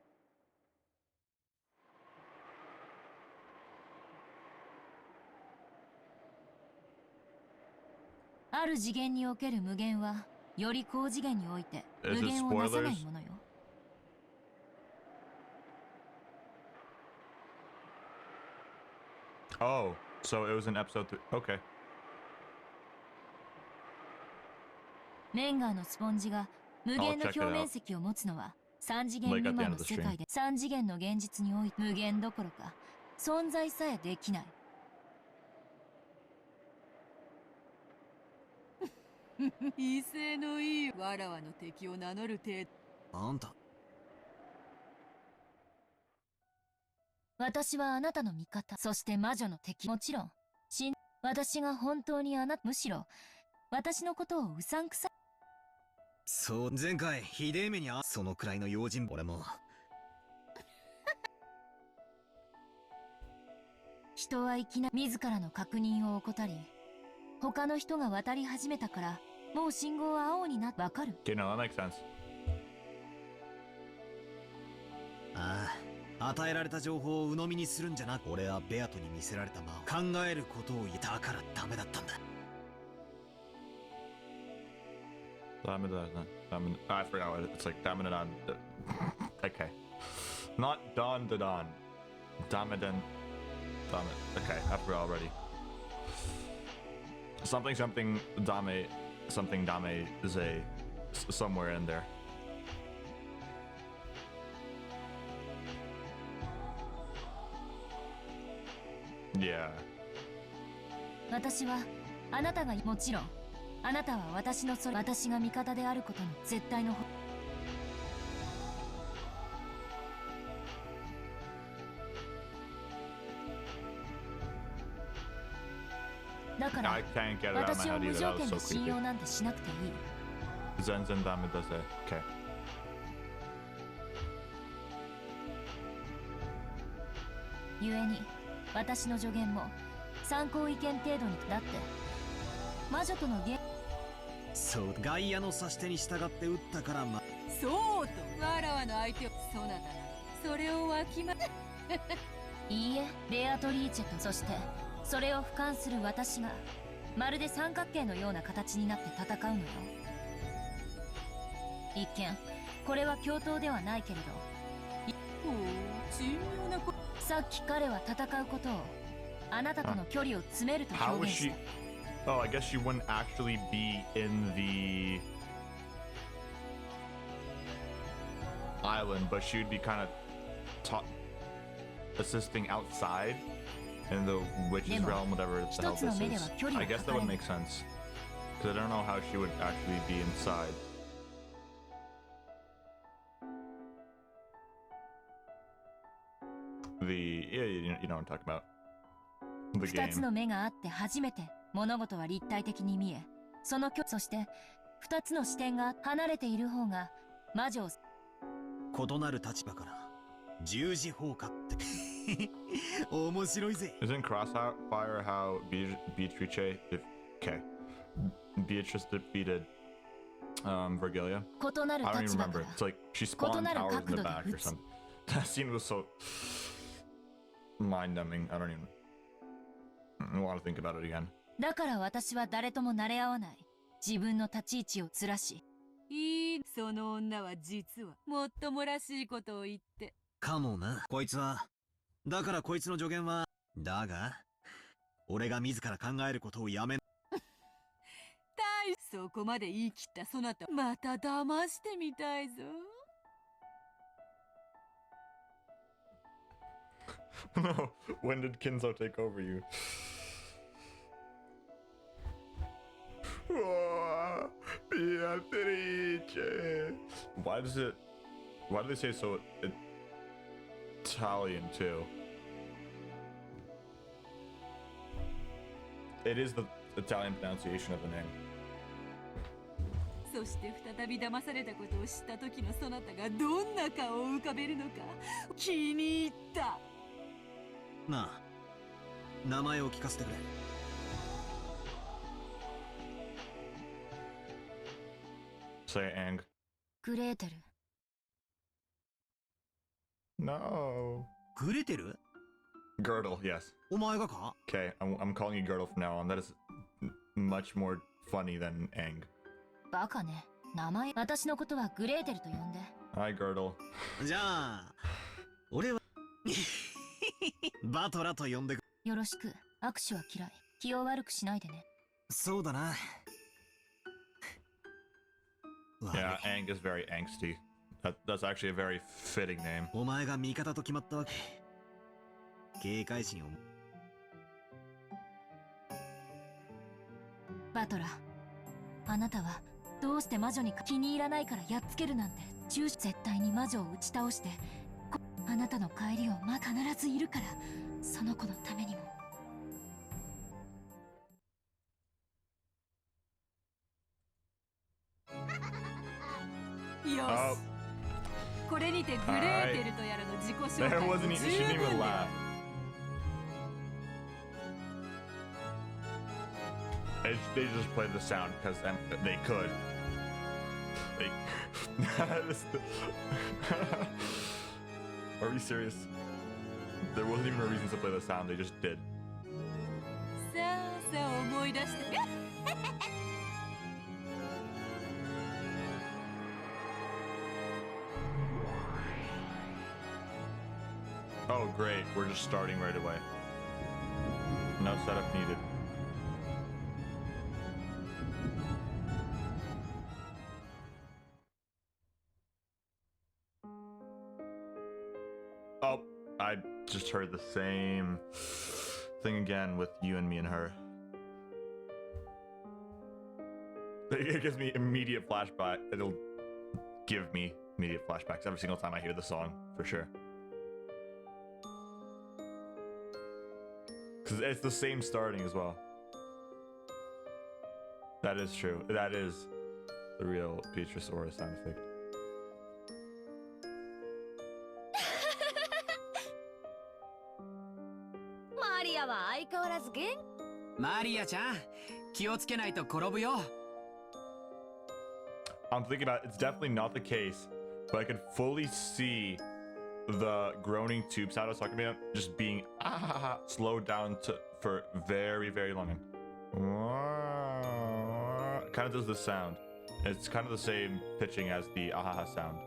ある次元における無限はより高次元において Is 無 it 限をなさない spoilers? ものよ。Oh, so it was in episode 3. Okay. レンガーのスポンジが無限の表面積を持つのは3次元 Like 未 at the 満 end の of the 世界で3次元の現実において無限どころか存在さえできない。威勢のいいわらわの敵を名乗る程度。あんた私はあなたの味方、そして魔女の敵。もちろん私が本当にむしろ私のことをうさんくさい。そう、前回ひでえ目にそのくらいの用心。俺も人はいきなり自らの確認を怠り、他の人が渡り始めたからもう信号は青になってわかる。 Okay, no, that makes sense. ああ、与えられた情報を鵜呑みにするんじゃなく、俺はベアトに見せられた魔を考えることを言ったからダメだったんだ。I forgot what it's like. Damadan. Okay. Not Don Dodon. Damadan. Okay, I forgot already. Something Dame. Something Dame Ze. Somewhere in there. Yeah. 私はあなたがもちろんあなたは私の私が味方であることの絶対のだから I can't get it out of 私 my を head 無 either. 条 That was 件 so で信 creepy. 用なんてしなくていい。 Zen Dame does it. Okay. 故に私の助言も参考意見程度にだって魔女とのそう、外野の指し手に従って打ったからそうとわらわの相手をそなたそれをわきまいいえ、ベアトリーチェとそしてそれを俯瞰する私がまるで三角形のような形になって戦うのよ。一見これは共闘ではないけれど、おお珍妙なこさっき彼は戦うことをあなたとの距離を詰めると How 表 was 現し she? た。 Oh, I guess she wouldn't actually be in the island, but she would be kind of assisting outside in the witch's realm, whatever the hell this is. I guess that would make sense. Because I don't know how she would actually be inside. Yeah, you know what I'm talking about. The 二つ game. の目があって初めて物事は立体的に見え、そのそして二つの視点が離れている方が魔女を異なる立場から十字砲火って面白いぜ。 Isn't Crossfire how Beatrice Beatrice defeated Vergilia? 異なる I don't even 立場か remember. ら It's like she spawned Kotonaru towers in the kakudo de back or utsu. something. That scene was so mind-numbing. I don't even want to think about it again. だから私は誰とも慣れ合わない。自分の立ち位置をずらし、いいその女は実はもっともらしいことを言ってかもな。こいつはだからこいつの助言はだが俺が自ら考えることをやめそこまで言い切ったそなたまた騙してみたいぞ。No, when did Kinzo take over you? Oh, Beatrice. Why do they say so Italian too? It is the Italian pronunciation of the name. そして再び騙されたことを知った時のそなたがどんな顔を浮かべるのか気に入った。なあ、名前を聞かせてくれ。Say Ang. グレーテル。 No. グレテル？ Girdle, yes. お前がか？ Okay, I'm calling you Girdle from now on. That is much more funny than Ang. バカね。名前、私のことはグレーテルと呼んで。Hi, Girdle. じゃあ俺はバトラと呼んでく。よろしく。握手は嫌い。気を悪くしないでね。そうだな。 Yeah, Ang is very angsty. That's actually a very fitting name. お前が味方と決まったわけ。警戒心を。バトラー、あなたはどうして魔女に気に入らないからやっつけるなんて。絶対に魔女を打ち倒して、あなたの帰りを必ずいるから、その子のためにも。よし、 Oh, これにてグレーテルとやらの自己紹 there 介 wasn't も even. 十 She didn't 分 even だ。 laugh. They just played the sound because they could. They. Are we serious? There wasn't even a reason to play the sound. They just did. さあさあ思い出して。 Oh, great. We're just starting right away. No setup needed. Oh, I just heard the same thing again with you and me and her. It gives me immediate flashback. It'll give me immediate flashbacks every single time I hear the song, for sure. Because it's the same starting as well. That is true. That is the real Beatrice Aura sound effect. マリアは相変わらず元気。マリアちゃん、気をつけないと転ぶよ。 I'm thinking about it, it's definitely not the case, but I could fully see the groaning tube sound I was talking about just being slowed down for very, very long. It kind of does this sound. It's kind of the same pitching as the ahaha sound.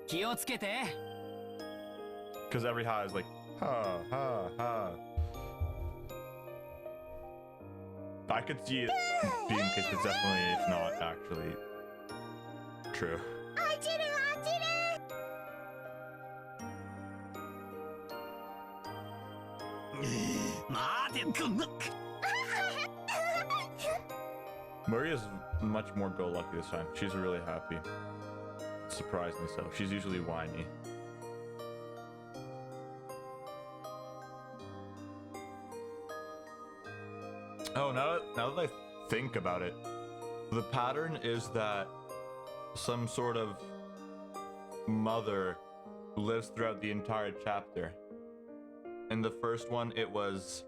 気をつけて。 Because every ha is like ha ha ha. I could see it being the case, but definitely it's not actually true. 落ちる落ちる。待て、こんな。 Maria's much more go-lucky this time. She's really happy. Surprisingly so. She's usually whiny. Oh, now that I think about it, the pattern is that some sort of mother lives throughout the entire chapter. In the first one, it was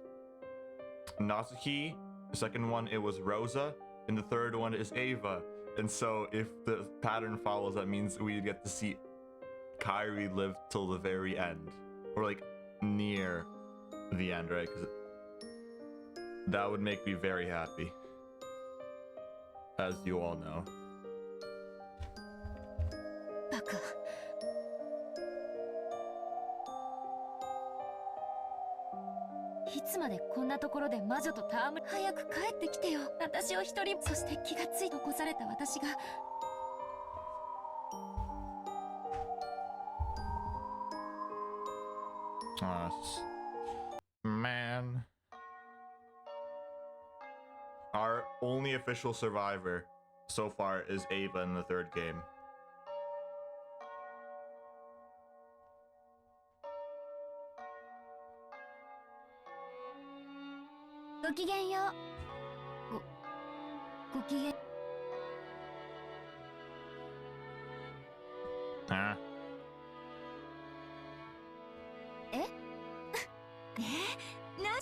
Natsuki. The second one, it was Rosa. And the third one is Ava. And so if the pattern follows, that means we get to see Kairi live till the very end. Or like near the end, right? Because that would make me very happy. As you all know. バカ。いつまでこんなところで魔女と戯れ。早く帰ってきてよ。私を一人。そして気がつい残された私が。Man. Our only official survivor so far is Ava in the third game. ごきげんよう。ごきげん。Huh?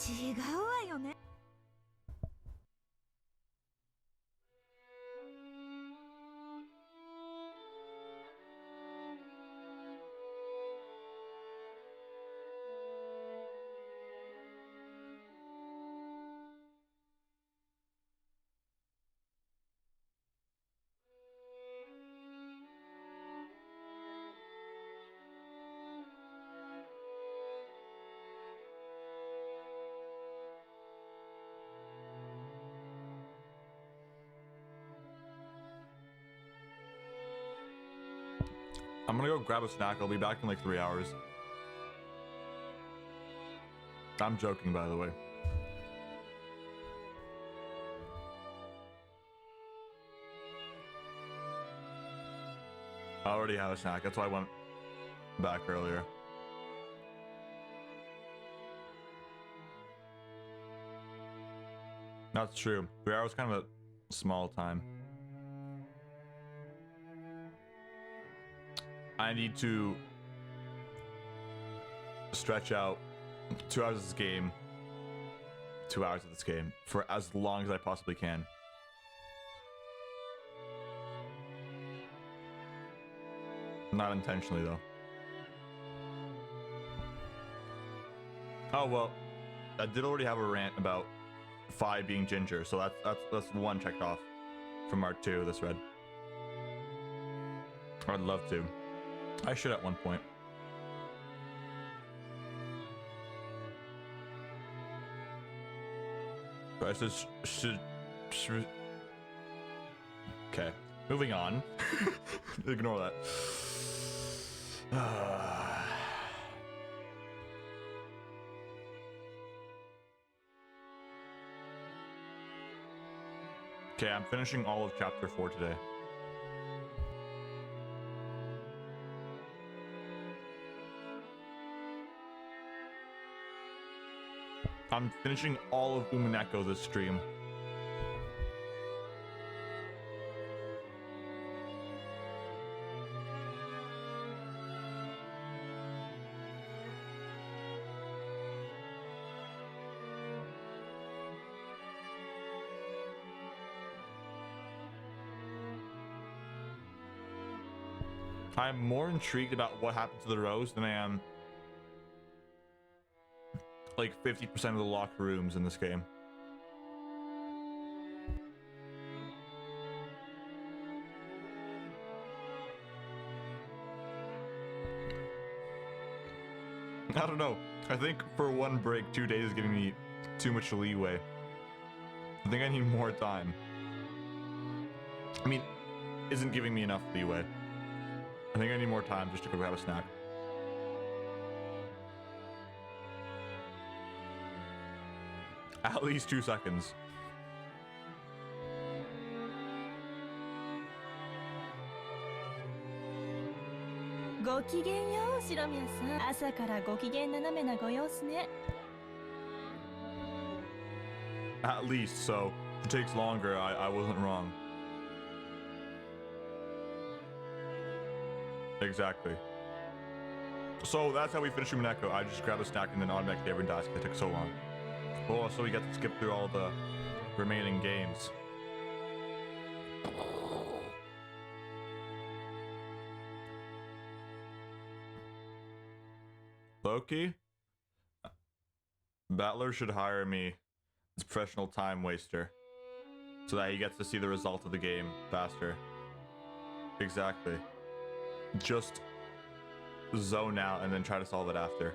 違うわよね。I'm gonna go grab a snack. I'll be back in like 3 hours. I'm joking, by the way. I already have a snack. That's why I went back earlier. That's true. 3 hours is kind of a small time. I need to stretch out 2 hours of this game, 2 hours of this game for as long as I possibly can. Not intentionally though. Oh well, I did already have a rant about Phi being ginger, so that's one checked off from Art 2. This read. I'd love to. I should at one point. But I said should. Okay, moving on. Ignore that. Okay, I'm finishing all of chapter 4 today. I'm finishing all of Umineko this stream. I'm more intrigued about what happened to the rose than I am like 50% of the locked rooms in this game. I don't know. I think for one break, 2 days is giving me too much leeway. I think I need more time. I mean, isn't giving me enough leeway. I think I need more time just to go grab a snack. At least 2 seconds. At least, so if it takes longer, I wasn't wrong. Exactly. So that's how we finish Umineko. I just grab a snack and then automatically everyone dies because it took so long. Oh, so we get to skip through all the remaining games. Loki? Battler should hire me as professional time waster so that he gets to see the result of the game faster. Exactly. Just zone out and then try to solve it after.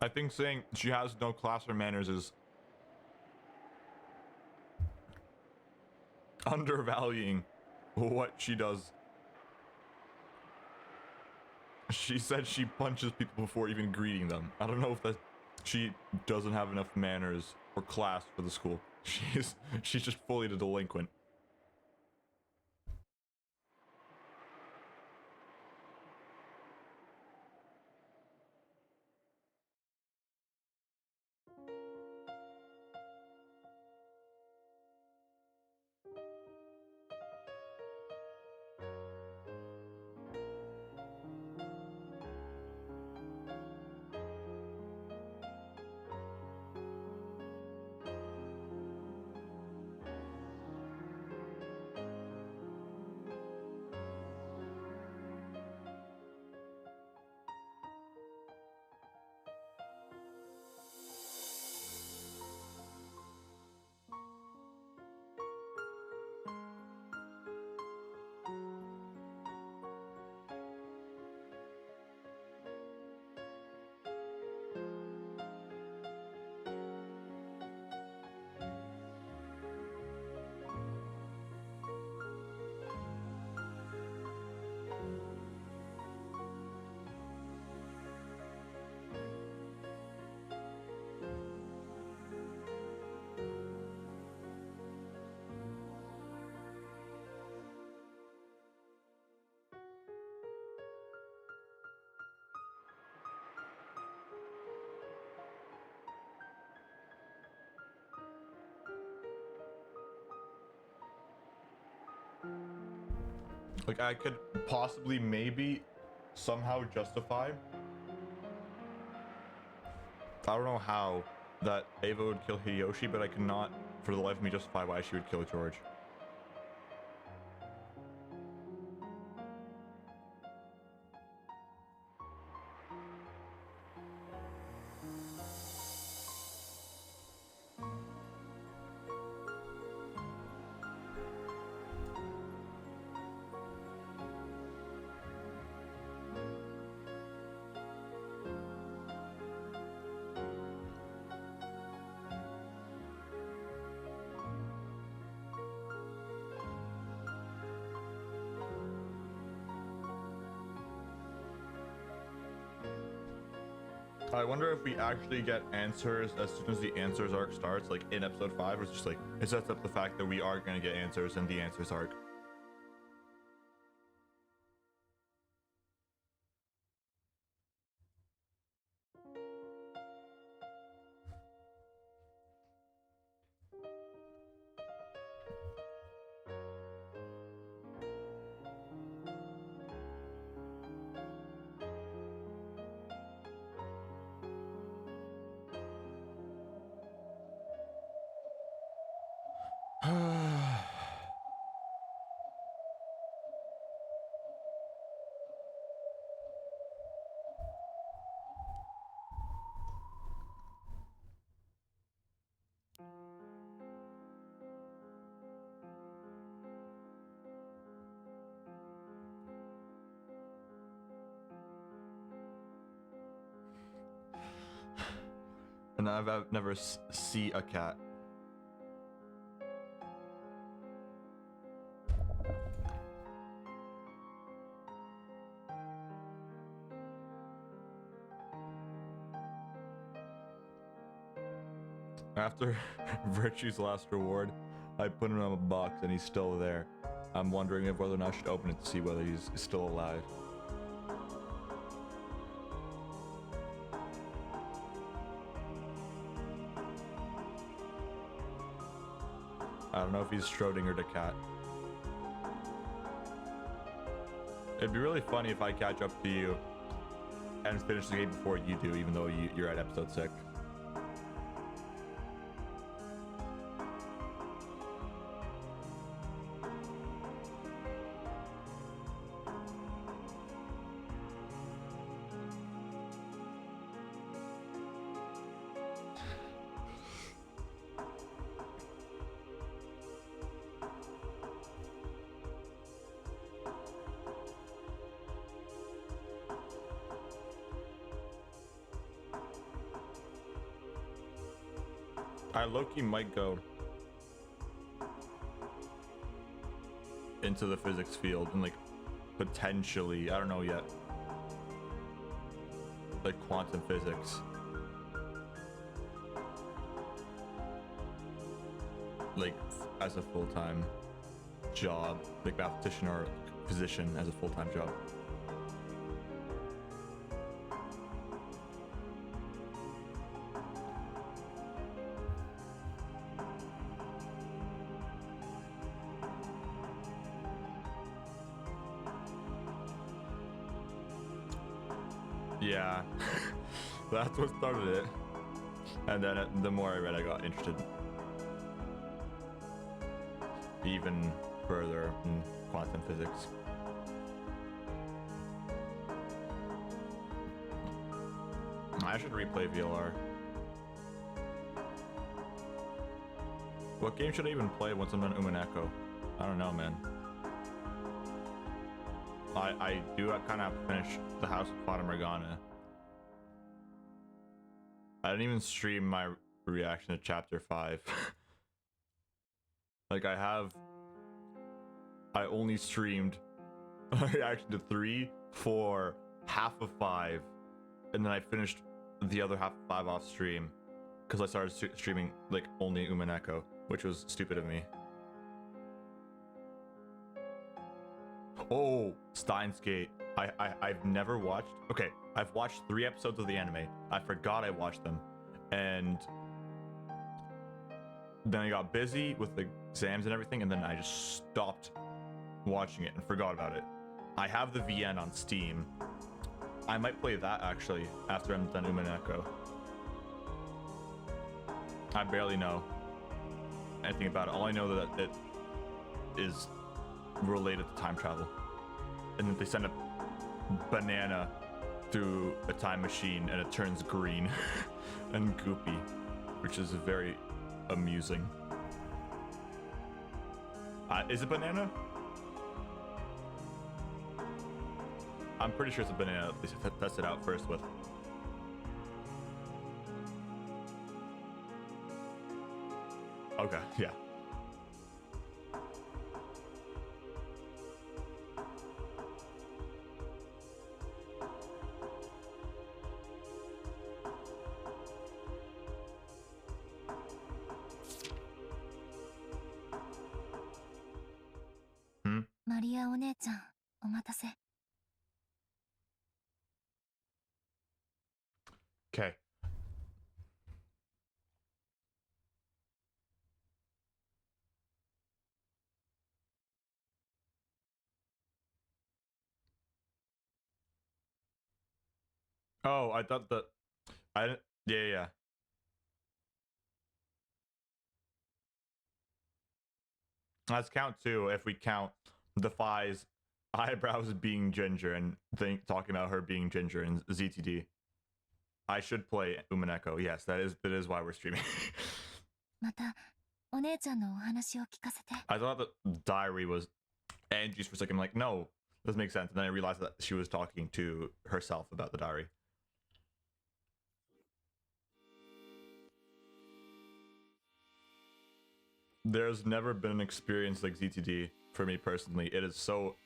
I think saying she has no class or manners is undervaluing what she does. She said she punches people before even greeting them. I don't know if that she doesn't have enough manners or class for the school. She's just fully the delinquent. Like, I could possibly, maybe, somehow justify, I don't know how, that Ava would kill Hideyoshi, but I cannot, for the life of me, justify why she would kill George. I wonder if we actually get answers as soon as the answers arc starts, like in episode 5, or it's just like, it sets up the fact that we are going to get answers in the answers arc. And I've never see a cat. After Virtue's last reward, I put him in a box and he's still there. I'm wondering if whether or not I should open it to see whether he's still alive. I don't know if he's Schrodinger the cat. It'd be really funny if I catch up to you and finish the game before you do, even though you're at episode 6. I low-key might go into the physics field and like potentially, I don't know yet, like quantum physics, like as a full-time job, like mathematician or physician as a full-time job. Yeah, that's what started it. And then the more I read, I got interested even further in quantum physics. I should replay VLR. What game should I even play once I'm done Umineko? I don't know, man. I do kind of have to finish the House of Fata Morgana. I didn't even stream my reaction to Chapter 5. Like I only streamed a reaction to 3, 4, half of 5, and then I finished the other half of 5 off stream because I started streaming like only Umineko, which was stupid of me. Oh, Steins Gate. I've never watched. Okay, I've watched 3 episodes of the anime. I forgot I watched them, and then I got busy with the exams and everything, and then I just stopped watching it and forgot about it. I have the VN on Steam. I might play that actually after I'm done Umineko. I barely know anything about it. All I know that it is related to time travel, and that they send a banana through a time machine and it turns green and goopy, which is very amusing. Is it banana? I'm pretty sure it's a banana. At least test it out first with. Okay, yeah. Hmm? マリアお姉ちゃん、お待たせ。 Okay. Oh, I thought that I didn't. Yeah. Let's count two if we count Defy's eyebrows being ginger and talking about her being ginger in ZTD. I should play Umineko. Yes, that is why we're streaming. またお姉ちゃんのお話を聞かせて。 I thought the diary was Angie's for a second. I'm like, no, doesn't make sense. And then I realized that she was talking to herself about the diary. There's never been an experience like ZTD for me personally. It is so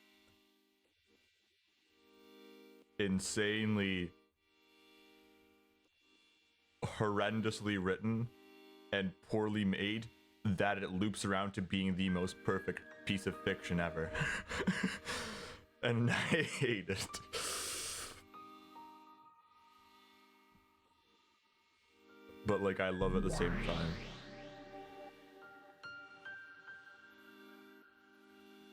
insanely horrendously written and poorly made that it loops around to being the most perfect piece of fiction ever. And I hate it. But like I love it at the same time.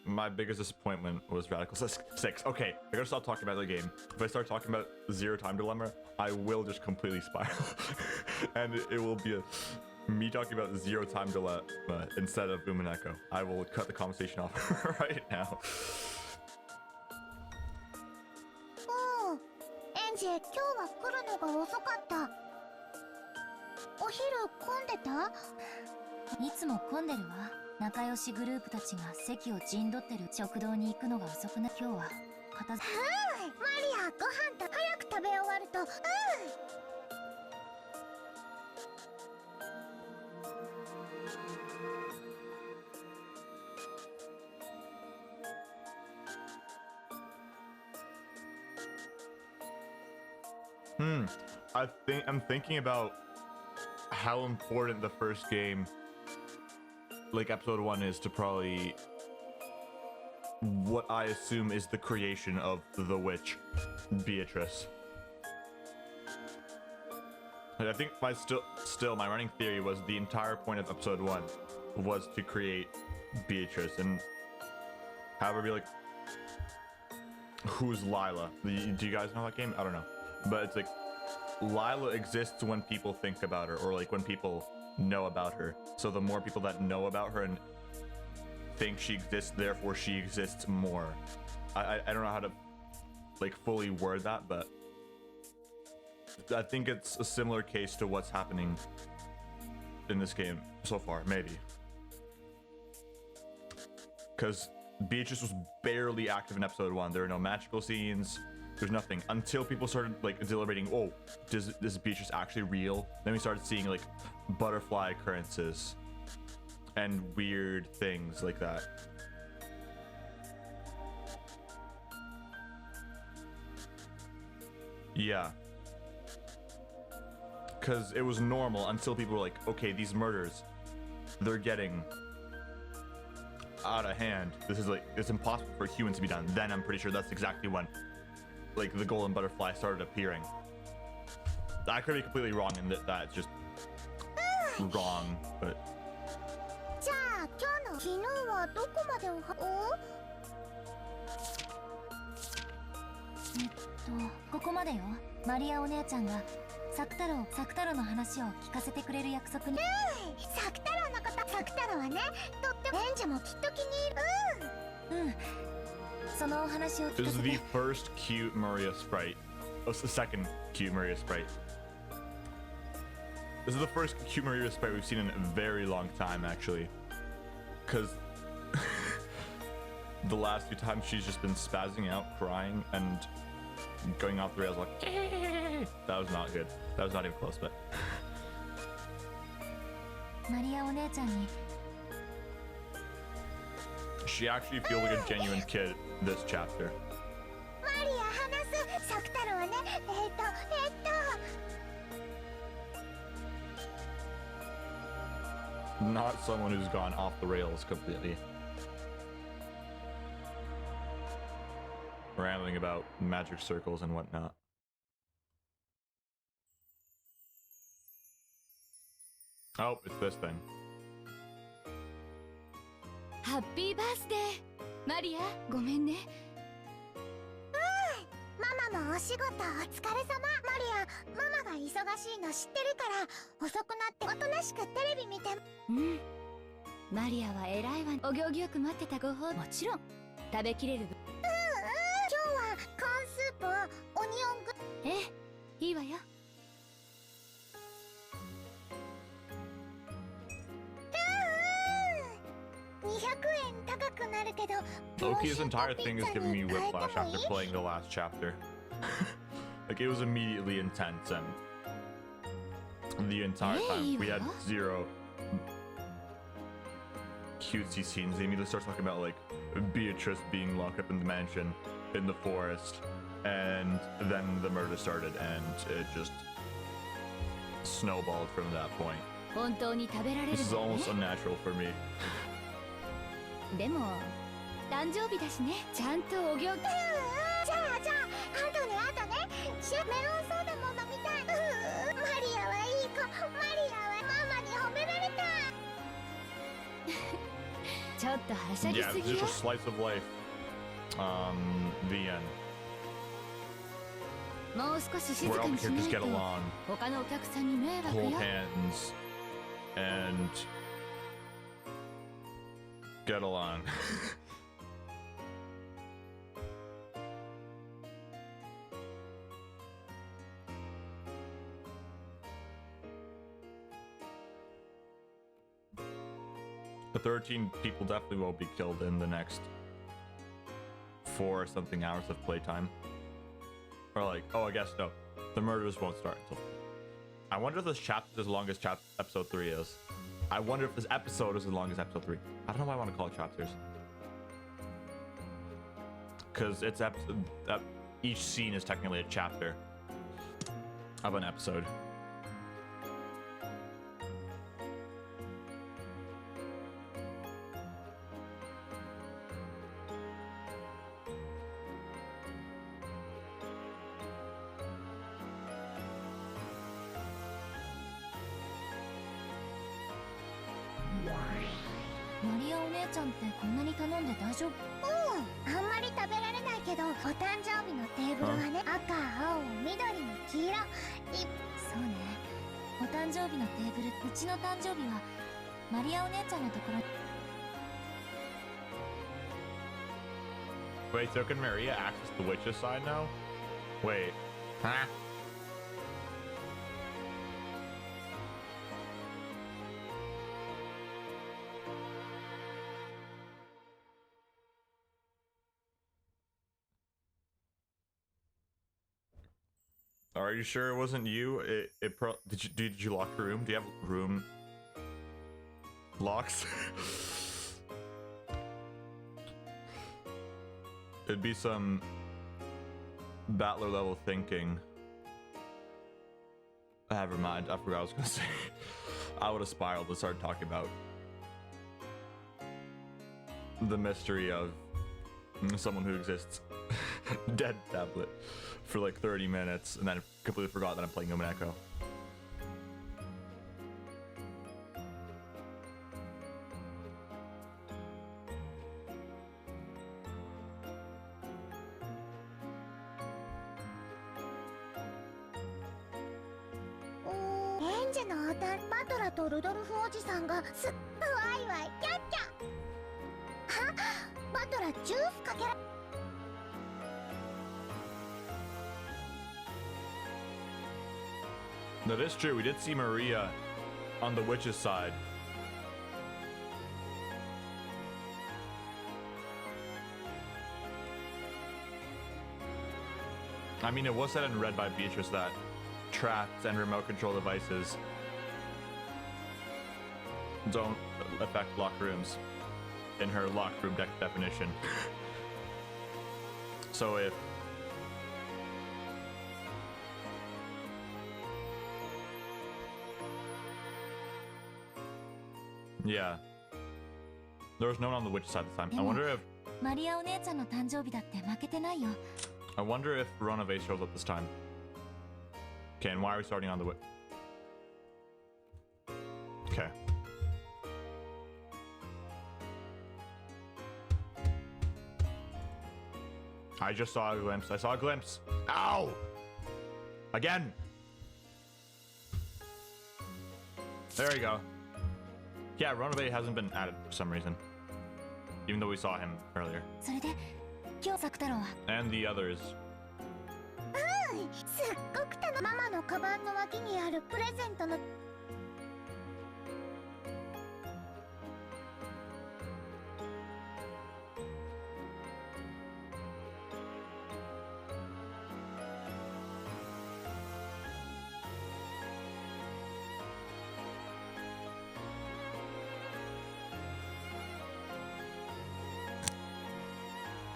My biggest disappointment was Radical 6. Okay, I gotta stop talking about the game. If I start talking about Zero Time Dilemma, I will just completely spiral. And it will be me talking about Zero Time Dilemma instead of Umineko. I will cut the conversation off right now. おうエンジ、今日は来るのが遅かった。お昼混んでた？いつも混んでるわ。仲良しグループたちが席を陣取ってる食堂に行くのが遅くな。今日は片付け。マリア、ご飯だ。早く食べ終わると。I'm thinking about how important the first game, like episode 1, is to probably what I assume is the creation of the witch Beatrice. Like, I think my my running theory was the entire point of episode 1 was to create Beatrice, and however be like, who's Lila? Do you guys know that game? I don't know, but it's like Lila exists when people think about her, or like when people know about her. So the more people that know about her and think she exists, therefore she exists more. I don't know how to like fully word that, but I think it's a similar case to what's happening in this game so far, maybe. Because Beatrice was barely active in episode 1. There were no magical scenes. There's nothing until people started like deliberating. Oh, is Beatrice actually real? Then we started seeing like butterfly occurrences and weird things like that. Yeah. Because it was normal until people were like, okay, these murders, they're getting out of hand. This is like, it's impossible for humans to be done. Then I'm pretty sure that's exactly when like the golden butterfly started appearing. I could be completely wrong in that's just wrong, but じゃあ今日の昨日はどこまでおここまでよ。マリアお姉ちゃんがサク太郎の話を聞かせてくれる約束に。サク太郎のこと、サク太郎はね、とっても、レンジもきっと気に入る。そのお話を聞 This か is せ the て。 first cute Maria sprite. Oh, it's the second cute Maria sprite. This is the first cute Maria sprite we've seen in a very long time, actually. Because the last few times she's just been spazzing out, crying, and going off the rails like, that was not good. That was not even close, but. マリアお姉ちゃんに She actually feels like a genuine kid this chapter. マリア話す。サク太郎はね、Not someone who's gone off the rails completely. Rambling about magic circles and whatnot. Oh, it's this thing. ハッピーバースデーマリア、ごめんね。ママもお仕事お疲れ様。マリア、ママが忙しいの知ってるから遅くなっておとなしくテレビ見て。マリアは偉いわ。お行儀よく待ってたご褒美、もちろん食べきれる。今日はコーンスープをオニオング。ええ、いいわよ。200円高くなるけど。 Loki's entire thing is giving me whiplash after playing the last chapter. Like, it was immediately intense, and the entire time we had zero cutesy scenes. They immediately start talking about, like, Beatrice being locked up in the mansion in the forest, and then the murder started, and it just snowballed from that point. 本当に食べられる This is のね。 almost unnatural for me. でも誕生日だしね、ちゃんとお行儀。じゃああとねメロンソーダも飲みたい。マリアはいい子。マリアはママに褒められた。ちょっとはしゃぎ Yeah, す it's ぎ just よ a。slice of life. The end. もう少し静 Where か all に the しない characters と get along, 他のお客さんに迷惑 hold よ。 hands, and get along. The 13 people definitely will be killed in the next 4 or something hours of playtime. Or like, oh, I guess no. The murders won't start until. I wonder if this chapter is as long as episode 3 is. I wonder if this episode is as long as episode 3. I don't know why I want to call it chapters. Because it's each scene is technically a chapter of an episode. Maria お姉ちゃんってこんなに頼んで大丈夫？あんまり食べられないけど、お誕生日のテーブルはね、赤、青、緑に黄色。そうね。お誕生日のテーブル、うちの誕生日はマリアお姉ちゃんのところ。 Wait, so can Maria access the witch's side now? Wait. Huh? Are you sure it wasn't you? Did you lock your room? Do you have room locks? It'd be some battler level thinking. Never mind, I forgot what I was gonna say. I would have spiraled and started talking about the mystery of someone who exists. Dead tablet for like 30 minutes and then I completely forgot that I'm playing Umineko. ンジェのおたんバトラとルドルフおじさんがすっワイワイキャッキャはバトラジュースかけらThat is true. We did see Maria on the witch's side. I mean, it was said in red by Beatrice that traps and remote control devices don't affect locked rooms in her locked room definition. So if yeah, there was no one on the witch's side this time. I wonder if マリアお姉ちゃんの誕生日だって負けてないよ。 I wonder if Ronave shows up this time. Okay, and why are we starting on the witch? Okay. I just saw a glimpse. I saw a glimpse. Ow! Again! There you go. Yeah, Ronave hasn't been added for some reason. Even though we saw him earlier. それで今日作太郎は And the others. すっごくママのカバンの脇にあるプレゼントの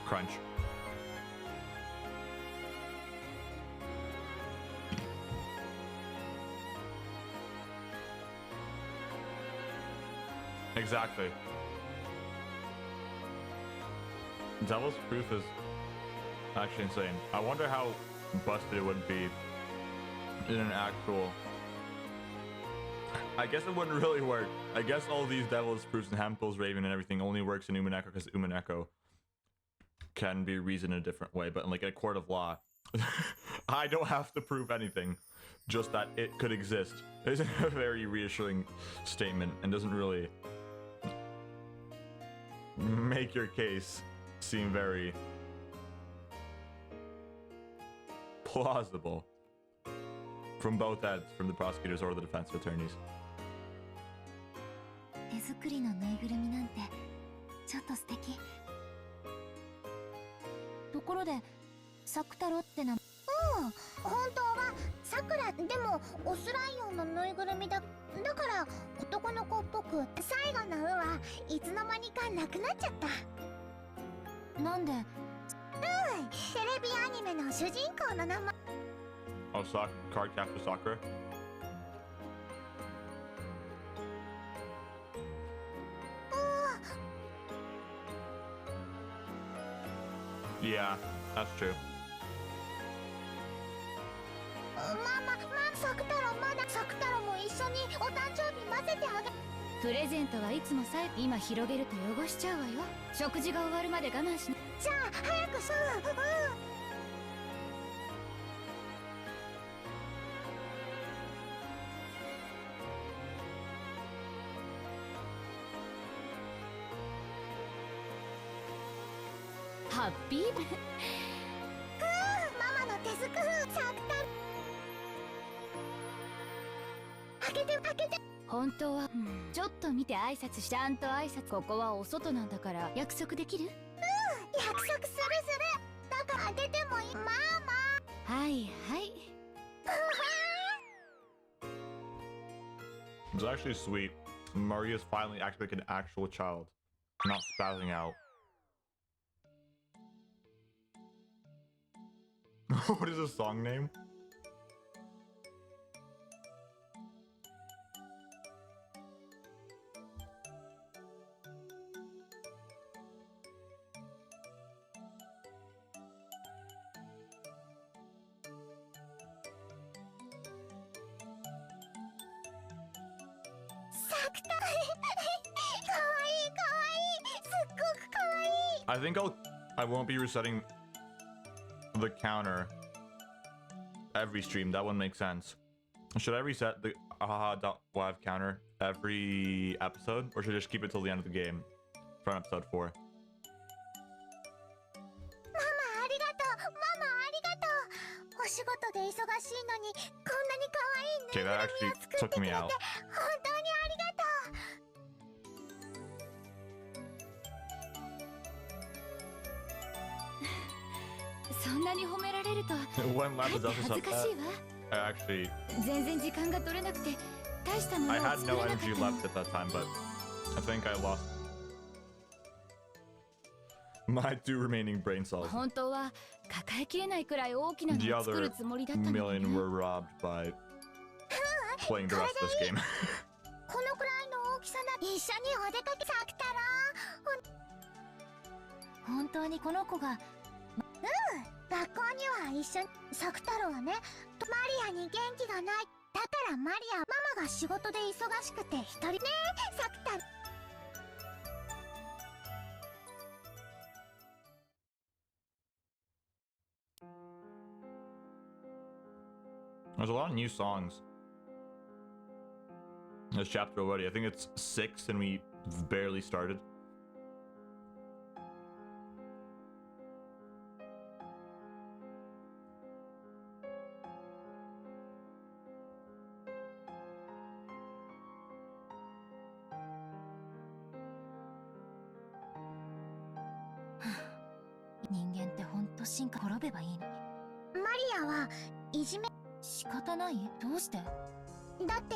Crunch. Exactly. Devil's Proof is actually insane. I wonder how busted it would be in an actual... I guess it wouldn't really work. I guess all these Devil's Proofs and Hample's Raven and everything only works in Umineko because Umineko can be reasoned in a different way, but in like a court of law, I don't have to prove anything, just that it could exist. It's a very reassuring statement and doesn't really make your case seem very plausible from both ends, from the prosecutors or the defense attorneys. 手作りのぬいぐるみなんてちょっと素敵。ところで作太郎って名前本当はさくらでもオスライオンのぬいぐるみだから男の子っぽく最後の「う」はいつの間にかなくなっちゃった。なんでテレビアニメの主人公の名前 Oh, card capture Sakura? Yeah, that's true. 作太郎まだ作太郎も一緒にお誕生日混ぜてあげプレゼントはいつもさ今広げると汚しちゃうわよ。食事が終わるまで我慢しな。じゃあ早くハッピーママの手作り作太郎開けて本当は、ちょっと見て挨拶しちゃんと挨拶。ここはお外なんだから約束できる？約束するだから開けてもいいママはいはい。 It's actually sweet. Maria's finally acting like an actual child, not spazzing out. What is this song name? I think I won't be resetting the counter every stream. That wouldn't make sense. Should I reset the live counter every episode, or should I just keep it till the end of the game from episode 4? ママありがとう、ママありがとう。お仕事で忙しいのにこんなに可愛いぬい Okay, ぐ that るみ actually を作って took くれ me て out. 本当にありがとう。そんなに褒められると When か Lab えっ was て also 恥ず said かしい that, わ。 I actually 全然時間が取れなくて大したもの I を had 作 no れなかった energy の。 left at that time, but I think I lost my 2 remaining brain cells. 本当は抱えきれないくらい大きな The のを作 other るつもりだったのに million ね。 were robbed by playing the rest of this game. このくらいの大きさな一緒にお出かけさくたら本当にこの子が学校には一緒にサク太郎はねマリアに元気がないだからマリアママが仕事で忙しくて一人ねサク太郎 There's a lot of new songs in this chapter already. I think it's 6 and we barely started. 進化滅べばいいのに。マリアはいじめ仕方ない？どうして？だって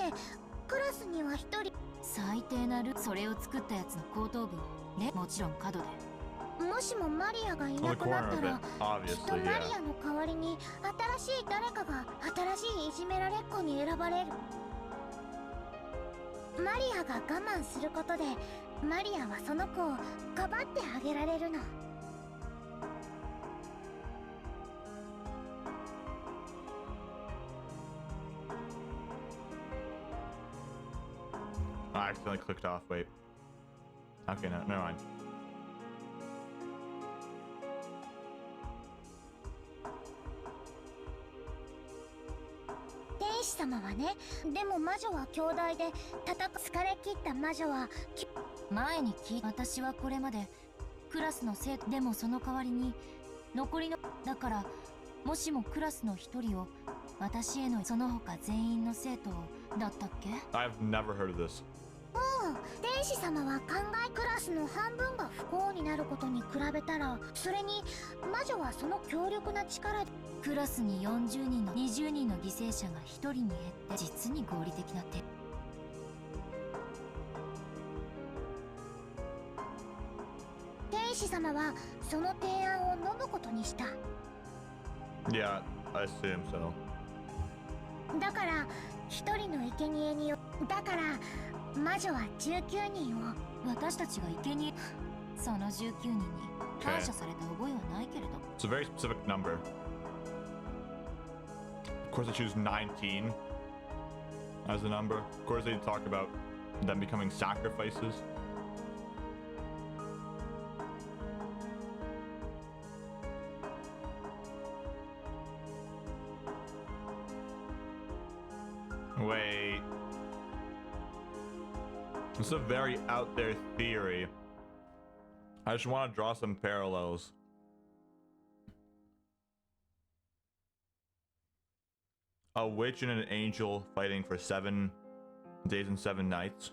クラスには一人最低なるそれを作ったやつの後頭部をね、もちろん角で。もしもマリアがいなくなったらきっとマリアの代わりに新しい誰かが新しいいじめられっ子に選ばれる。マリアが我慢することでマリアはその子をかばってあげられるの。I accidentally clicked off. Wait. Okay, no, never mind. 天使様はね、でも魔女は兄弟で疲れ切った魔女は前に聞いた。私はこれまでクラスの生徒でもその代わりに残りのだからもしもクラスの一人を私へのその他全員の生徒をだったっけ？ I've never heard of this. 天使様は考えクラスの半分が不幸になることに比べたらそれに魔女はその強力な力でクラスに40人の20人の犠牲者が1人に減って実に合理的な点。天使様はその提案を飲むことにした。 Yeah, I assume so. だから一人の生贄にだから魔女は19人を私たちが生贄その19人に感謝された覚えはないけれど。 It's a very specific number. Of course, they choose 19 as the number. Of course, they talk about them becoming sacrifices. Wait. It's a very out there theory. I just want to draw some parallels. A witch and an angel fighting for 7 days and 7 nights.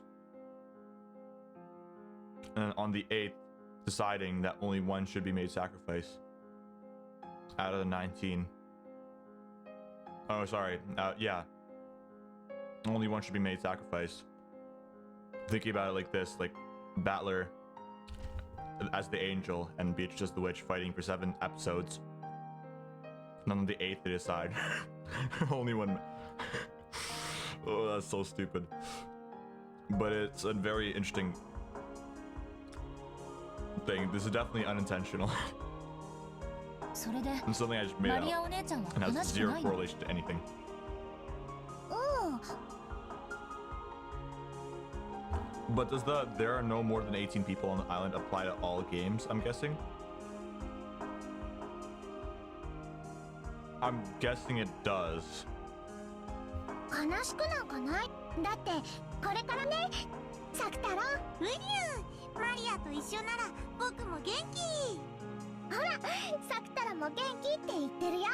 And on the 8th, deciding that only one should be made sacrifice. Out of the 19. Oh, sorry. Yeah. Only one should be made sacrifice. Thinking about it like this, like Battler as the angel and Beatrice as the witch fighting for 7 episodes. And on the 8th they decide. Only one. Oh, that's so stupid. But it's a very interesting thing. This is definitely unintentional. それで And something I just made マ up リアお姉ちゃんは and 話 has して zero ないの？ correlation to anything. But does the there are no more than 18 people on the island apply to all games, I'm guessing? I'm guessing it does. 悲しくなんかない。だってこれからね、サク太郎。ウリュウ、マリアと一緒なら僕も元気。ほら、サク太郎も元気って言ってるよ。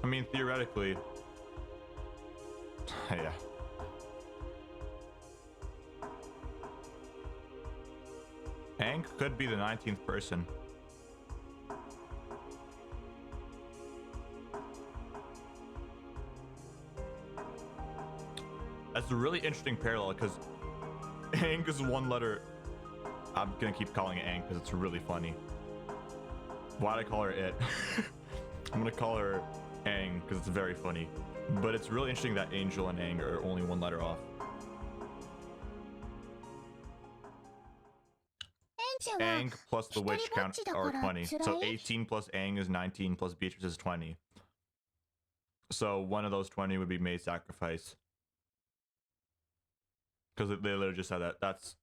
I mean, theoretically, yeah. Aang could be the 19th person. That's a really interesting parallel because Aang is one letter. I'm gonna keep calling it Aang because it's really funny. Why'd I call her it? I'm gonna call her Aang because it's very funny. But it's really interesting that Angel and Aang are only one letter off. Aang plus the witch count are 20. So 18 plus Aang is 19 plus Beatrice is 20. So one of those 20 would be May's sacrifice. Because they literally just said that. That's...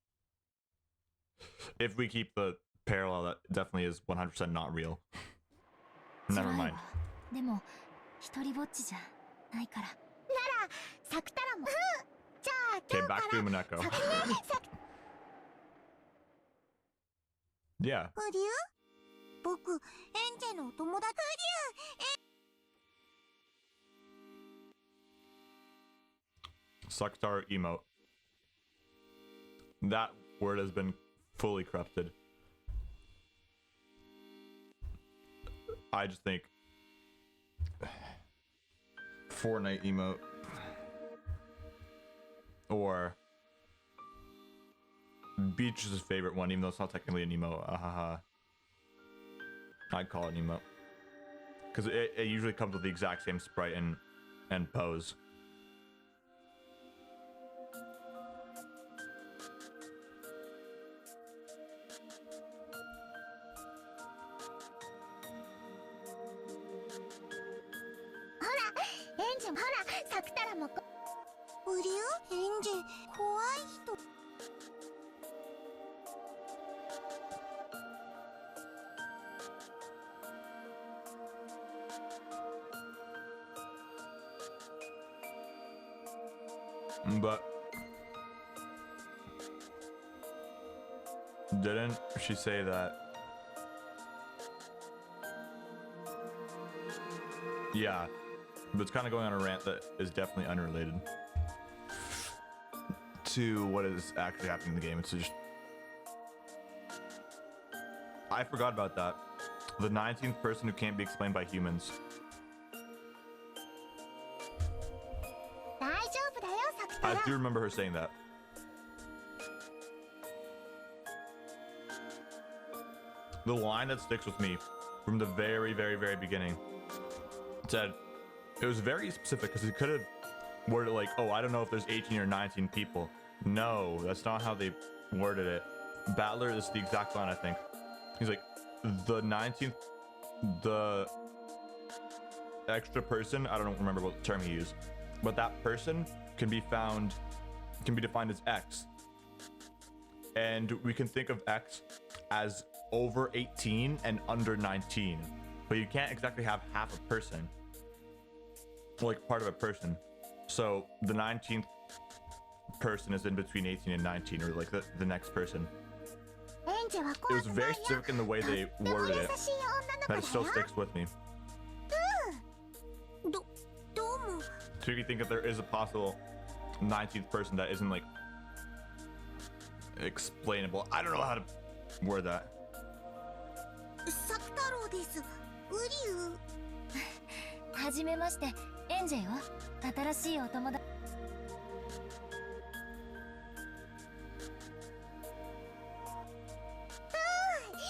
If we keep the parallel, that definitely is 100% not real. Never mind. でも一人ぼっちじゃないから。ならサク太郎も。じゃあ Okay, 今日か back ら to Umineko. 先ね。 Yeah. ウリュウ、僕エンジェのお友達。Sucktar emote. That word has been fully corrupted. I just think Fortnite emote or Beach's favorite one, even though it's not technically an emote. I'd call it an emote because it usually comes with the exact same sprite and pose. But didn't she say that? Yeah, but it's kind of going on a rant that is definitely unrelated to what is actually happening in the game. It's just, I forgot about that. The 19th person who can't be explained by humans. I do remember her saying that. The line that sticks with me from the very, very, very beginning said, it was very specific because he could have worded it like, oh, I don't know if there's 18 or 19 people. No, that's not how they worded it. Battler is the exact line, I think. He's like, the 19th, the extra person, I don't remember what term he used, but that person can be defined as X. And we can think of X as over 18 and under 19. But you can't exactly have half a person, like part of a person. So the 19th person is in between 18 and 19, or like the next person. It was very specific in the way they worded it, that it still sticks with me. So you think that there is a possible 19th person that isn't like explainable. I don't know how to word that. サク太郎です。ウリュウ。はじめまして、エンジェよ。新しいお友達。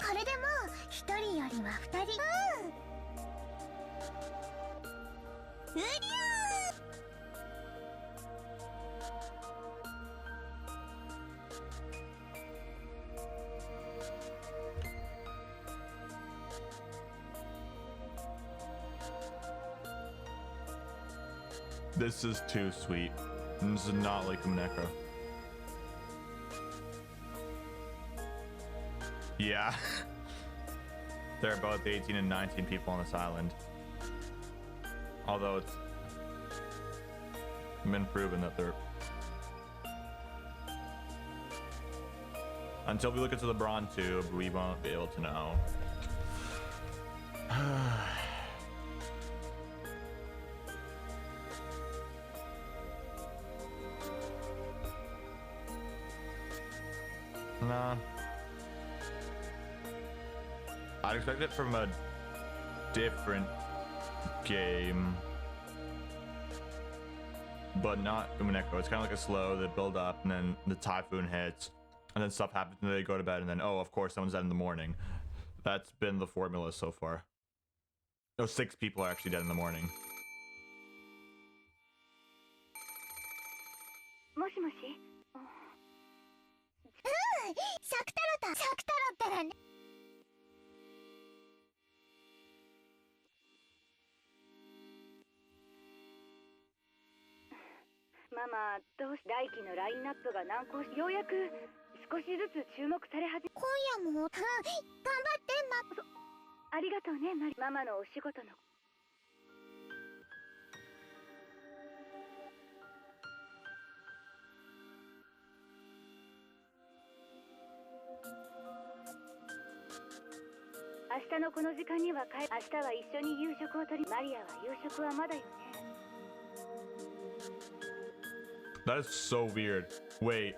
これでも一人よりは二人。ウリュウ。This is too sweet. This is not like Umineko. Yeah. There are both 18 and 19 people on this island. Although it's been proven that they're... Until we look into the Brawn tube, we won't be able to know. Nah. I'd expect it from a different game, but not Umineko. It's kind of like a slow that build up, and then the typhoon hits, and then stuff happens, and they go to bed, and then oh, of course, someone's dead in the morning. That's been the formula so far. No, 6 people are actually dead in the morning. もしもし。シャク太郎ったらね。ママ、どうし来期のラインナップが難航し、ようやく少しずつ注目され始め。今夜も、頑張ってありがとうね、ママのお仕事の。明日のこの時間には明日は一緒に夕食をとり、マリアは夕食はまだよね。That is so weird. Wait,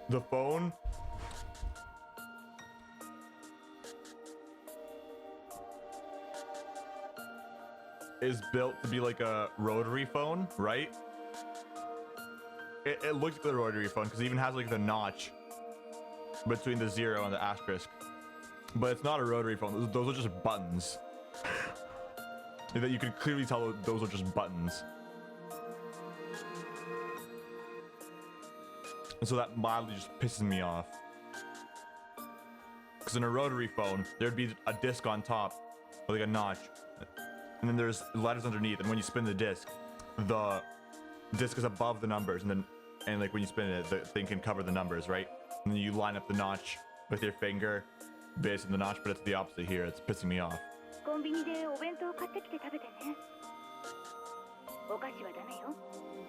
the phone? Is built to be like a rotary phone, right? It looks like the rotary phone because it even has like the notch between the 0 and the asterisk. But it's not a rotary phone. Those are just buttons. That you can clearly tell those are just buttons. And so that mildly just pisses me off. Because in a rotary phone, there'd be a disc on top, like a notch. And then there's letters underneath, and when you spin the disc is above the numbers, and like when you spin it, the thing can cover the numbers, right? And then you line up the notch with your finger based on the notch, but it's the opposite here. It's pissing me off. コンビニでお弁当買ってきて食べてね。お菓子はダメよ。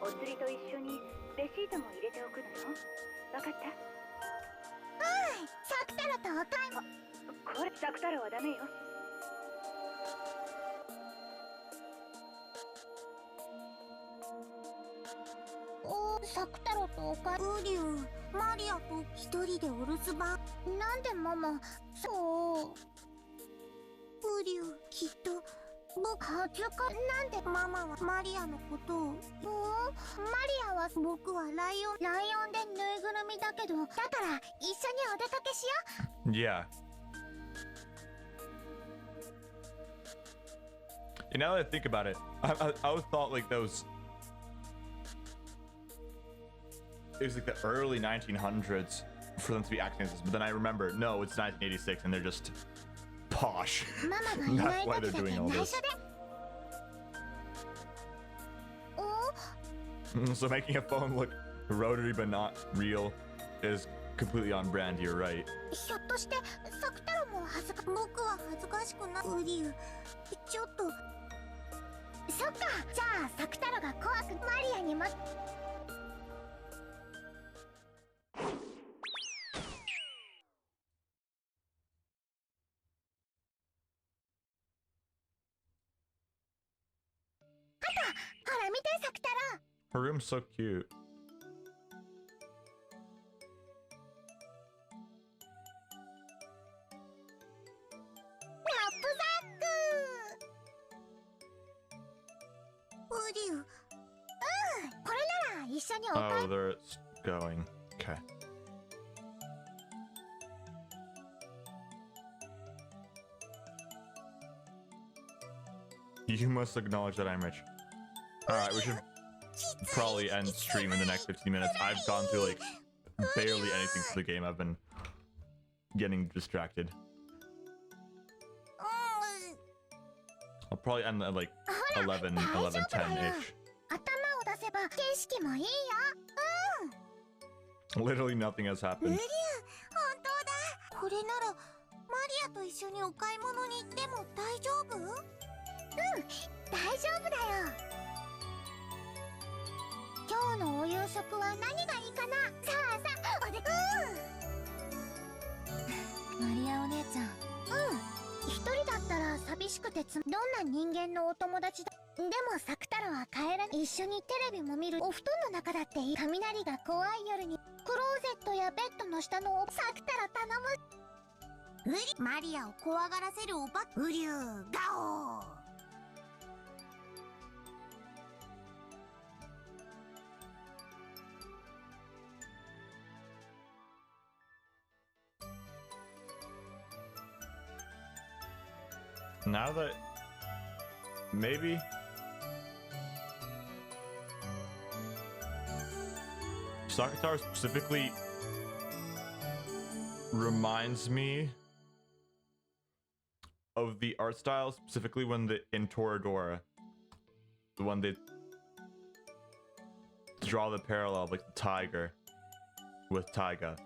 お釣りと一緒にレシートも入れておくのよ。わかった？シャク太郎とお買い物。これ、シャク太郎はダメよ。シャク太郎とお買い物。ウリュウ、マリアと一人でお留守番。なんでママ、そう。ウリュウ、きっと。僕恥ずかなんでママはマリアのことをマリアは僕はライオンでぬいぐるみだけどだから一緒にお出かけしよう Yeah. And now that I think about it, I always thought like those. It was like the early 1900s for them to be acting as this, but then I remember, no, it's 1986 and they're just posh. That's why they're doing all this. So making a phone look rotary but not real is completely on brand, you're right. ひょっとしてサク太郎も僕は恥ずかしくないウリュウちょっとそっかじゃあサク太郎が怖くマリアにほら見てサク太郎 Her room's so cute. Oh, they're going. Okay. You must acknowledge that I'm rich. Alright, we should probably end stream in the next 15 minutes. I've gone through like barely anything for the game. I've been getting distracted. I'll probably end at like 11:10-ish. Literally nothing has happened. アと一緒にお買い物に行っても大丈夫？うん、大丈夫だよ。今日のお夕食は何がいいかな？さあさあ、おでマリアお姉ちゃん。一人だったら寂しくてどんな人間のお友達だ。でもサク太郎は帰らない。一緒にテレビも見る。お布団の中だっていい。雷が怖い夜にクローゼットやベッドの下のサク太郎頼む。マリアを怖がらせるおばウリューガオー。Now that maybe Sakataro specifically reminds me of the art style, specifically when in Toradora, when they draw the parallel of like the tiger with Taiga.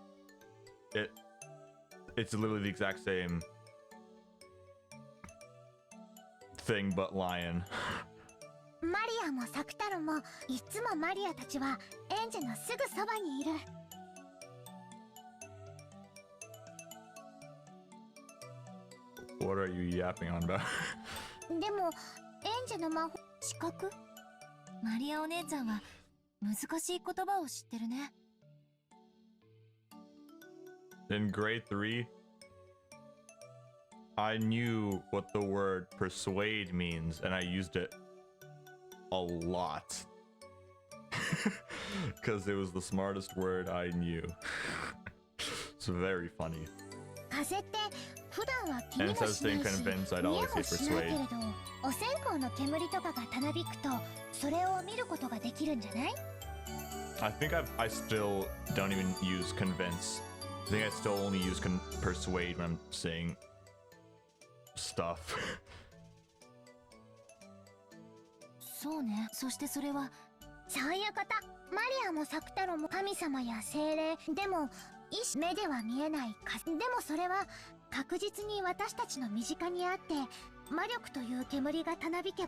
It's literally the exact same thing but lion. マリアもサク太郎もいつもマリアたちはエンジェのすぐそばにいる。What are you yapping on about? でもエンジェの魔法資格？マリアお姉ちゃんは難しい言葉を知ってるね。In grade 3, I knew what the word persuade means, and I used it a lot. Because it was the smartest word I knew. It's very funny. 風って普段は気に And も instead of しない saying し convince, I'd 見え always も say しないけれ persuade. ど、お線香の煙とかがたなびくとそれを見ることができるんじゃない？ I think I still don't even use convince. I think I still only use persuade when I'm saying stuff. そうね。そしてそれはそういうこと。マリアもサク太郎も神様や精霊でも目では見えない風。でもそれは確実に私たちの身近にあって魔力という煙がたなびけ。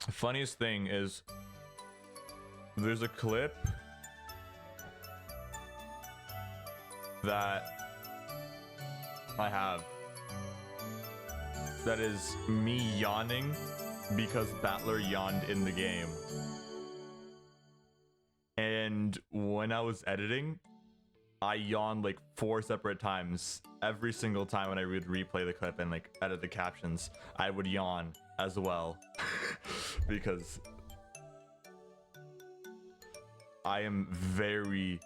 The funniest thing is there's a clip that I have that is me yawning because Battler yawned in the game. And when I was editing, I yawned like 4 separate times. Every single time when I would replay the clip and like edit the captions, I would yawn as well. Because I am very,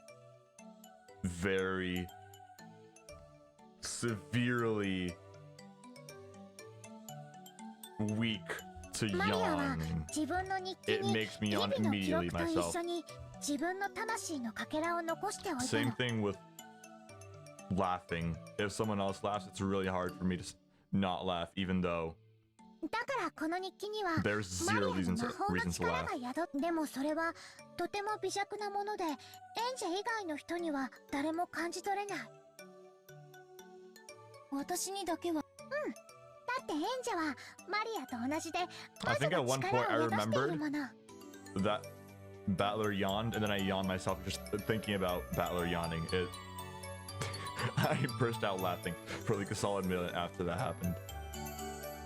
very severely weak to マリアは yawn. 自分の日記 It に makes me 日 yawn 々の記 immediately 録と一 myself. 緒に自分の魂のかけらを残しておいた Same の。 thing with laughing. If someone else laughs, it's really hard for me to not laugh, even though だからこの日記には there's マリア zero の reasons 魔法の to 力 laugh. が宿っ。でもそれはとても微弱なものでエンジェ以外の人には誰も感じ取れない。私にだけは。だってエンジェはマリアと同じで I わざ think と at one 力 point I を宿している remembered もの。 that Battler yawned, and then I yawned myself just thinking about Battler yawning. I burst out laughing for like a solid minute after that happened.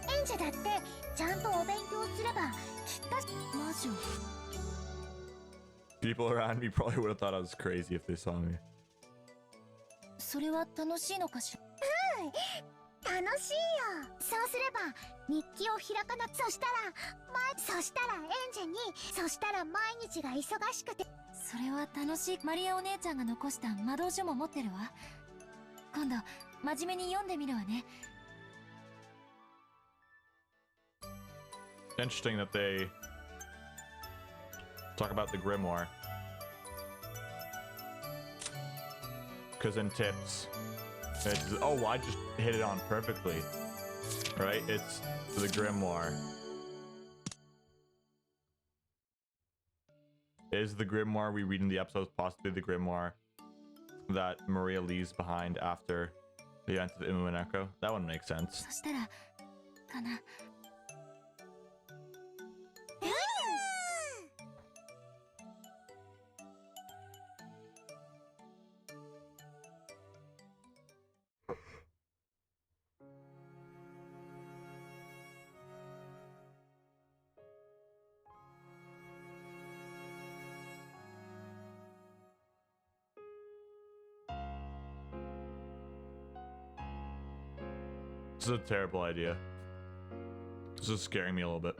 エンジェだってちゃんとお勉強すればきっと。魔女。 People around me probably would have thought I was crazy if they saw me. それは楽しいのかしら。楽しいよ。そうすれば日記を開かな。そしたらエンジェにそしたら毎日が忙しくて。それは楽しい。マリアお姉ちゃんが残した魔導書も持ってるわ。今度真面目に読んでみるわね。 Interesting that they talk about the grimoire. Because in tips, it's, oh, I just hit it on perfectly. Right? It's the grimoire. Is the grimoire we read in the episodes possibly the grimoire that Maria leaves behind after the events of Umineko. That one makes sense. そしたらかな。This is a terrible idea. This is scaring me a little bit.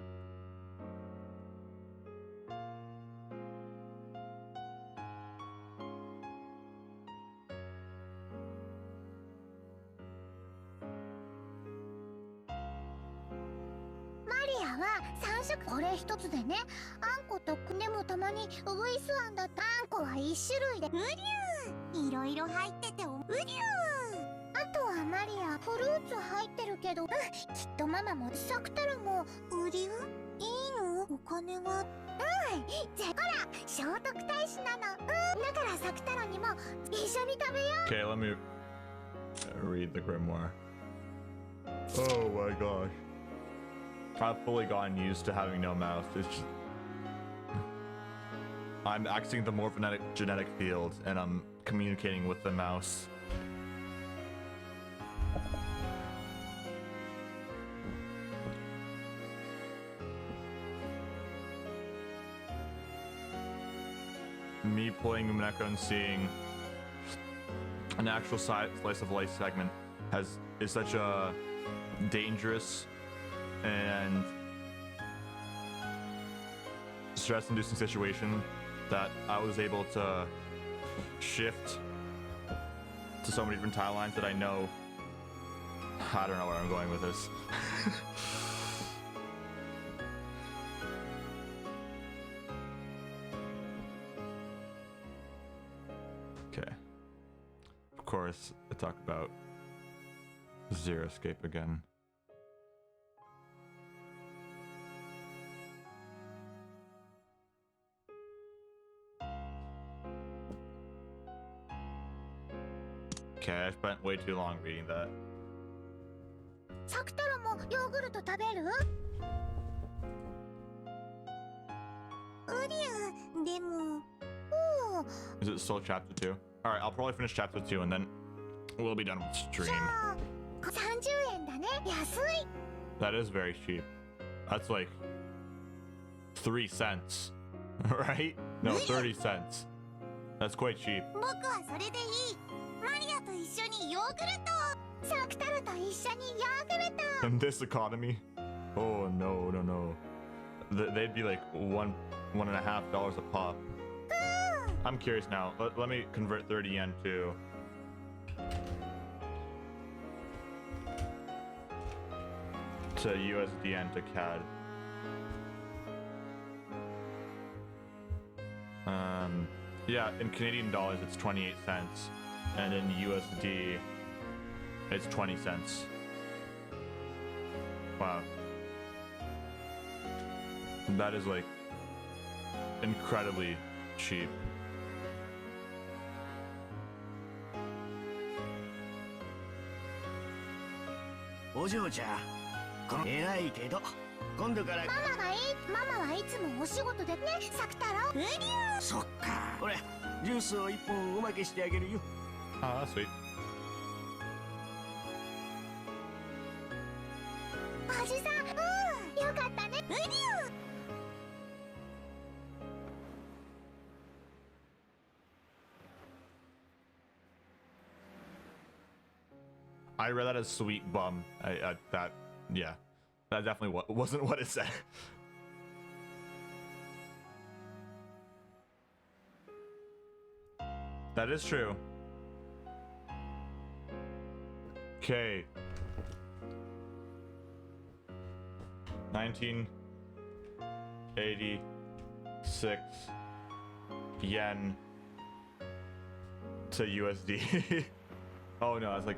Maria は3色これ一つでね。あんことでもたまにウグイスあんだったあんこは1種類で。うりゅういろいろ入っててうりゅうあとはマリアフルーツ入ってるけど、きっとママもサクタラもうりゅういいのお金はじゃあほら聖徳太子なのだからサクタラにも一緒に食べよう Okay, let me read the grimoire. Oh my gosh. I've fully gotten used to having no mouth. It's just... I'm accessing the morphogenetic genetic field and I'm communicating with the mouse. Me playing Umineko and seeing an actual slice of life segment is such a dangerous and stress-inducing situation that I was able to shift to so many different timelines that I know. I don't know where I'm going with this. Okay. Of course, I talk about Zero Escape again. Okay, I spent way too long reading that. サクタラもヨーグルト食べるうりゅうでも Is it still chapter 2? Alright, I'll probably finish chapter 2 and then we'll be done with the stream. 30円だね安い That is very cheap. That's like 3 cents, right? No, 30 cents. That's quite cheap. 僕はそれでいいマリアと一緒にヨーグルトサクタルと一緒にヨーグルト In this economy? Oh no, no, no. They'd be like $1.5 a pop. I'm curious now. Let me convert 30 yen to... USD to CAD. Yeah, in Canadian dollars it's 28 cents, and in USD it's 20 cents. Wow. That is like incredibly cheap.ママはいつもお仕事でねサクタロうりゅうそっかこれジュースを1本おまけしてあげるよ Oh, that's sweet. おじさんよかったねうりゅう I read that as sweet bum. Yeah, that definitely wasn't what it said. That is true. Okay. 1986 yen to USD. Oh no, that's like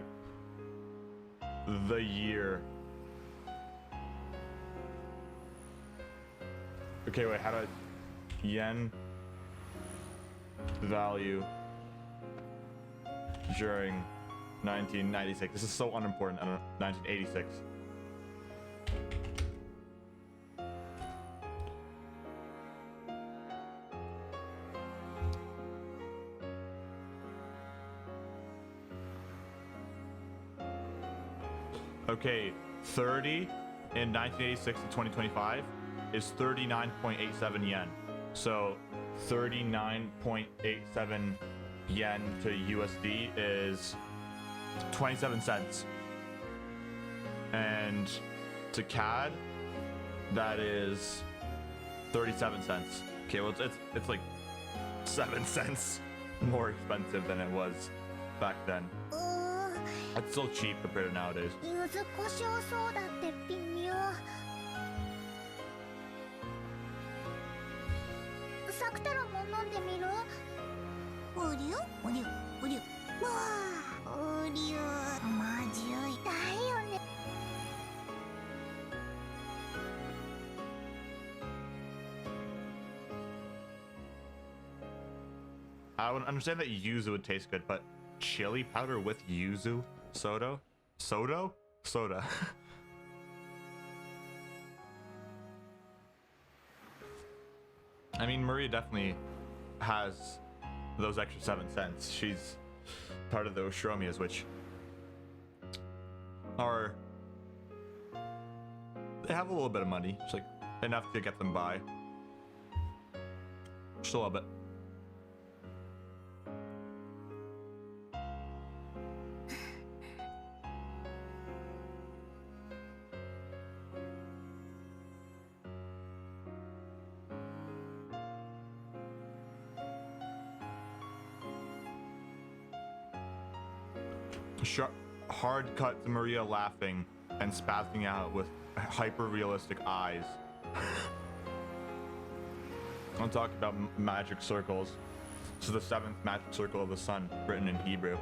the year. Okay, wait, how do I... Yen value during 1996. This is so unimportant. 1986. Okay, 30 in 1986 to 2025 is 39.87 yen. So 39.87 yen to USD is 27 cents. And to CAD, that is 37 cents. Okay, well it's like 7 cents more expensive than it was back then. It's still cheap compared to nowadays. 柚子胡椒ソーダって微妙。サクタロンも飲んでみる？うりゅうりゅうりゅ。わあ、うりゅう。まじゅいだよね。I would understand that yuzu would taste good, but chili powder with yuzu soda? Soda? Soda. I mean, Maria definitely has those extra 7 cents. She's part of those Shromias, which are... They have a little bit of money. It's like enough to get them by. Just a little bit. Hard cut to Maria laughing and spazzing out with hyper-realistic eyes. I'm talking about magic circles. This is the 7th magic circle of the sun, written in Hebrew.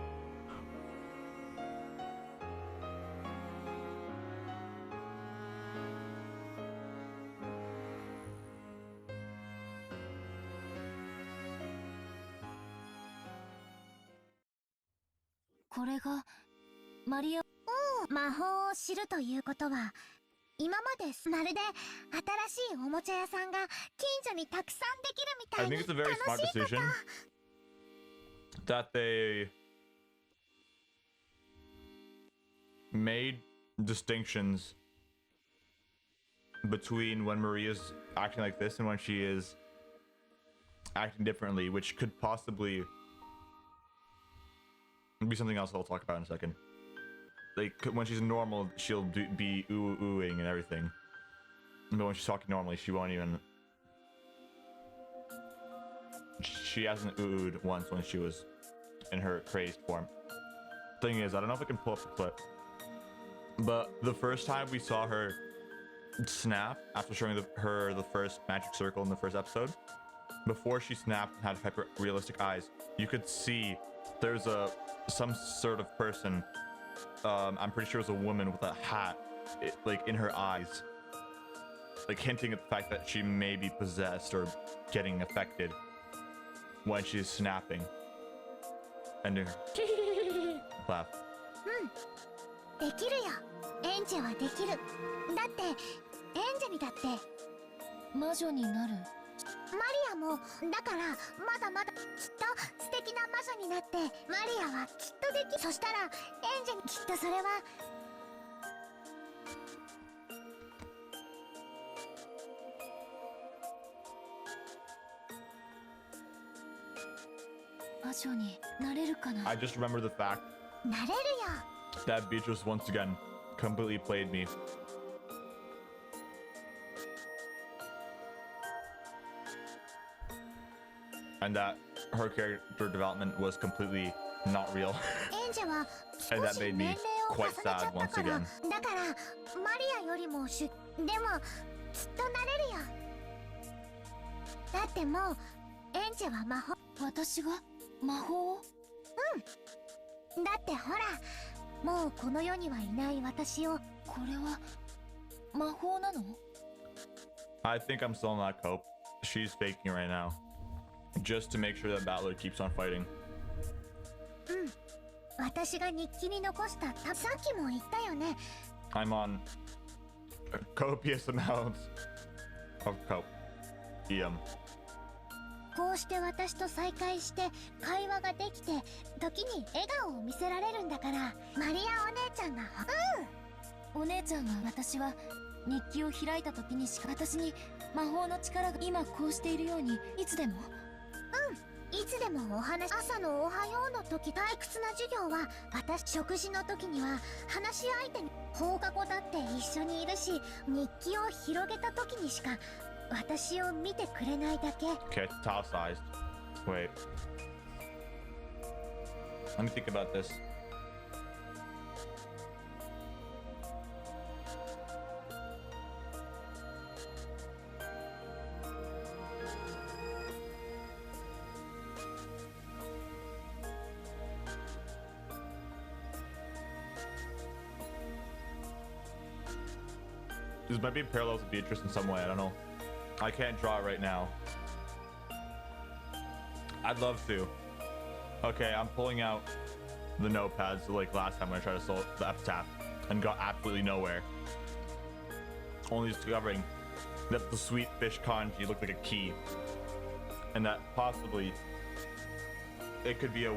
Maria 魔法を知るということは今までまるで新しいおもちゃ屋さんが近所にたくさんできるみた I いに think it's a very 楽 smart しいこと decision that they made distinctions between when Maria's acting like this and when she is acting differently, which could possibly be something else I'll talk about in a second. Like, when she's normal, she'll be oohing and everything. But when she's talking normally, she won't even... She hasn't oohed once when she was in her crazed form. Thing is, I don't know if I can pull up the clip, but the first time we saw her snap, after showing her the first magic circle in the first episode, before she snapped and had hyper-realistic eyes, you could see there's some sort of person, I'm pretty sure it was a woman with a hat, like in her eyes, like hinting at the fact that she may be possessed or getting affected when she's snapping and doing her laugh. できるよ。エンジェはできる。だってエンジェにだって魔女になる。マリアもだからまだまだきっと素敵な魔女になってマリアはきっとできそしたらエンジェにきっとそれは魔女になれるかな。 I just remember the fact なれるよ。 that Beatrice once again completely played me. And that her character development was completely not real. エンジェは And 少 that し made 年 me 齢を重ね quite ちゃっ sad た once から again. だからマリアよりもでもきっとなれるよ。だってもうエンジェは魔法。私が魔法？うん。だってほらもうこの世にはいない私を。これは魔法なの？ I think I'm still in that cope. She's faking right now. Just to make sure that Battler keeps on fighting. うん。私が日記に残したさっきも言ったよね。 I'm on copious amounts of copium. こうして私と再会して会話ができて時に笑顔を見せられるんだから、マリアお姉ちゃんがお姉ちゃんは私は日記を開いた時にしか私に魔法の力が今こうしているようにいつでもいつでもお話。朝のおはようの時、退屈な授業は私、食事の時には話し相手に放課後だって一緒にいるし、日記を広げた時にしか私を見てくれないだけ。 Okay, it's italicized. Wait. Let me think about this. This might be parallels to Beatrice in some way, I don't know. I can't draw it right now. I'd love to. Okay, I'm pulling out the notepads like last time when I tried to solve the epitaph and got absolutely nowhere. Only discovering that the sweet fish kanji looked like a key. And that possibly it could be a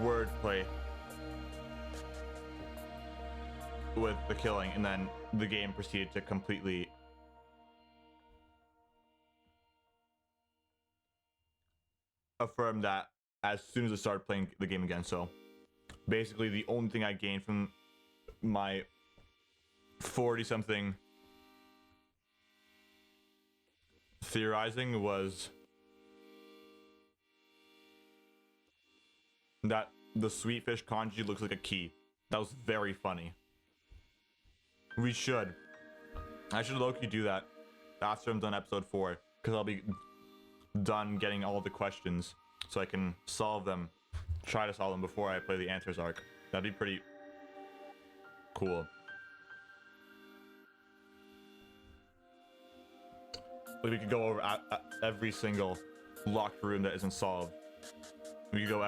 wordplay with the killing, and then the game proceeded to completely affirm that as soon as I started playing the game again. So basically the only thing I gained from my 40-something theorizing was that the sweet fish kanji looks like a key. That was very funny. I should low-key do that after I'm done episode 4, because I'll be done getting all the questions so I can solve them, try to solve them before I play the answers arc. That'd be pretty cool. Like we could go over every single locked room that isn't solved. We could go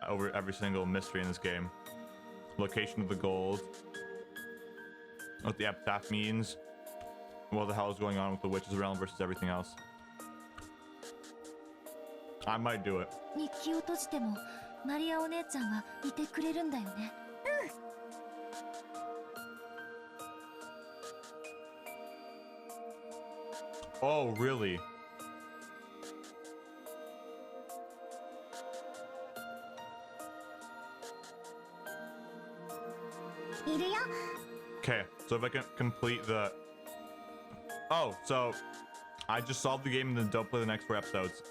over every single mystery in this game. Location of the gold. What the epitaph means. What the hell is going on with the witch's realm versus everything else. I might do it. 日記を閉じてもマリアお姉ちゃんはいてくれるんだよね。Oh, really? Okay, so if I can complete the... Oh, so I just solved the game and then don't play the next 4 episodes.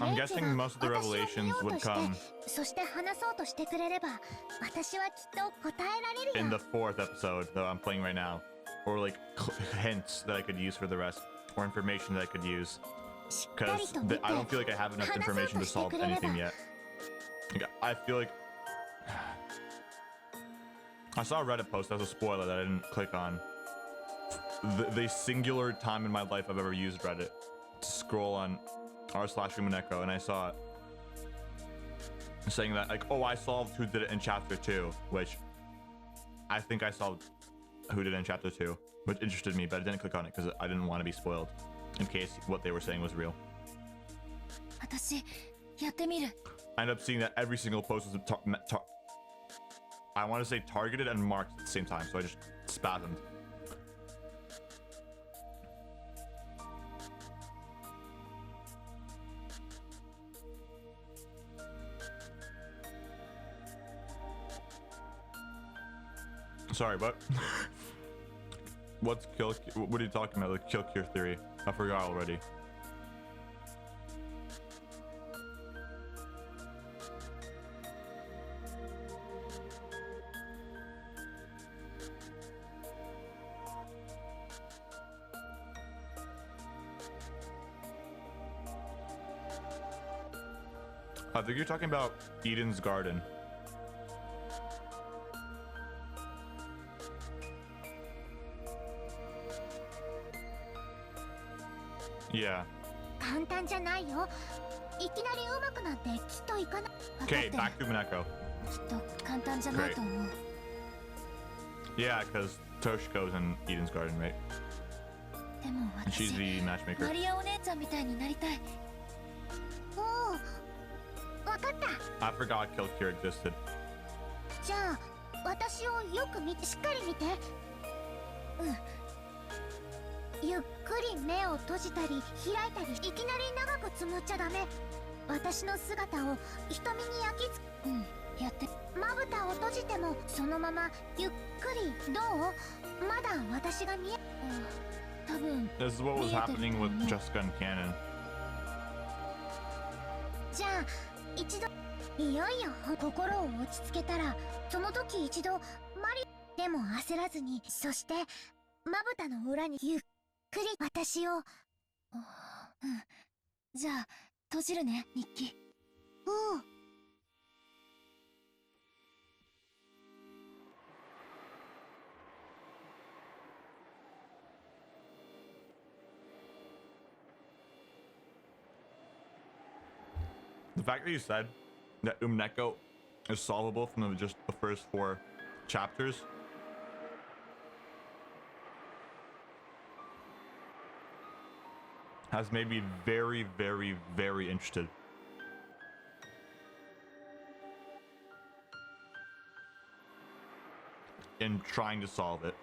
I'm guessing most of the revelations would come in the 4th episode that I'm playing right now, or like hints that I could use for the rest, or information that I could use, because I don't feel like I have enough information to solve anything yet. Like, I feel like I saw a Reddit post as a spoiler that I didn't click on. The singular time in my life I've ever used Reddit to scroll on r/Umineko, and I saw it saying that like, oh, I solved who did it in chapter 2, which I think I solved who did it in chapter 2, which interested me, but I didn't click on it because I didn't want to be spoiled in case what they were saying was real. I ended up seeing that every single post was I want to say targeted and marked at the same time, so I just spasmed. Sorry, but what's kill? What are you talking about? The kill cure theory? I forgot already. I think you're talking about Eden's Garden. Yeah. 簡単じゃないよ。いきなり上手くなんてきっといかない。 Okay, back to Umineko. きっと簡単じゃないと思う。 Yeah, because Toshiko's in Eden's garden, right? でも And she's 私 the matchmaker. マリアお姉ちゃんみたいになりたい。おお、わかった。 I forgot Kill Cure existed. じゃあ私をよく見て、しっかり見て。うん。ゆっくり目を閉じたり開いたり、いきなり長くつむっちゃダメ。私の姿を瞳に焼き付け、やって。まぶたを閉じてもそのままゆっくり。どう？まだ私が見え、多分。 This is what was happening with Jessica and Canon. じゃあ一度、いよいよ心を落ち着けたら、その時一度マリでも焦らずに、そしてまぶたの裏にゆっくり私を。じゃあ閉じるね、日記。うん。The fact that you said that Umineko is solvable from just the first 4 chapters has made me very, very, very interested. In trying to solve it.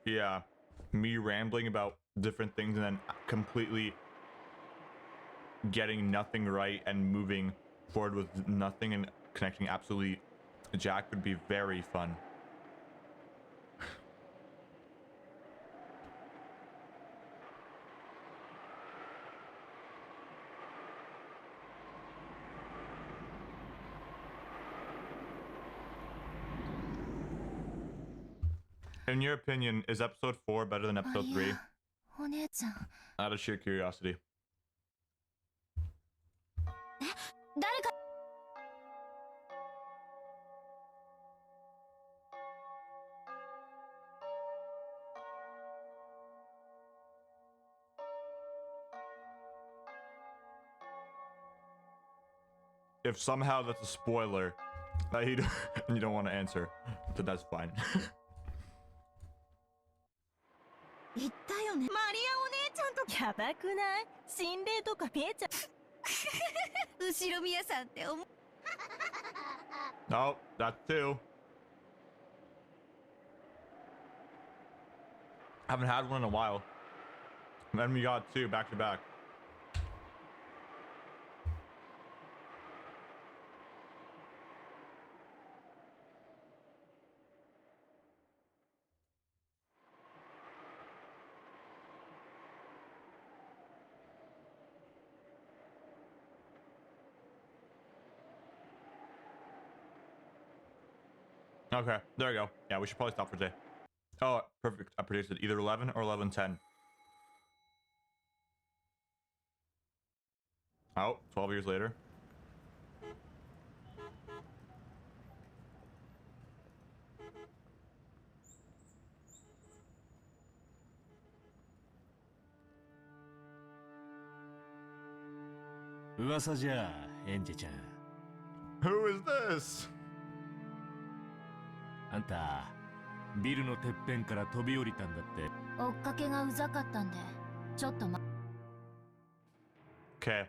Yeah, me rambling about different things and then completely getting nothing right and moving forward with nothing and connecting absolutely Jack would be very fun. In your opinion, is episode 4 better than episode 3? お姉ちゃん。 Out of sheer curiosity. 誰か。 If somehow that's a spoiler that you don't want to answer, then that's fine. 言ったよね。マリアお姉ちゃんとやばくない？心霊とか見えちゃう。後ろ宮さんって思う。Oh, that too. Haven't had one in a while. And then we got 2 back to back. Okay, there we go. Yeah, we should probably stop for today. Oh, perfect. I predicted either 11 or 11:10. Oh, 12 years later. Who is this? あんたビルのてっぺんから飛び降りたんだって。追っかけがうざかったんで、ちょっとOkay.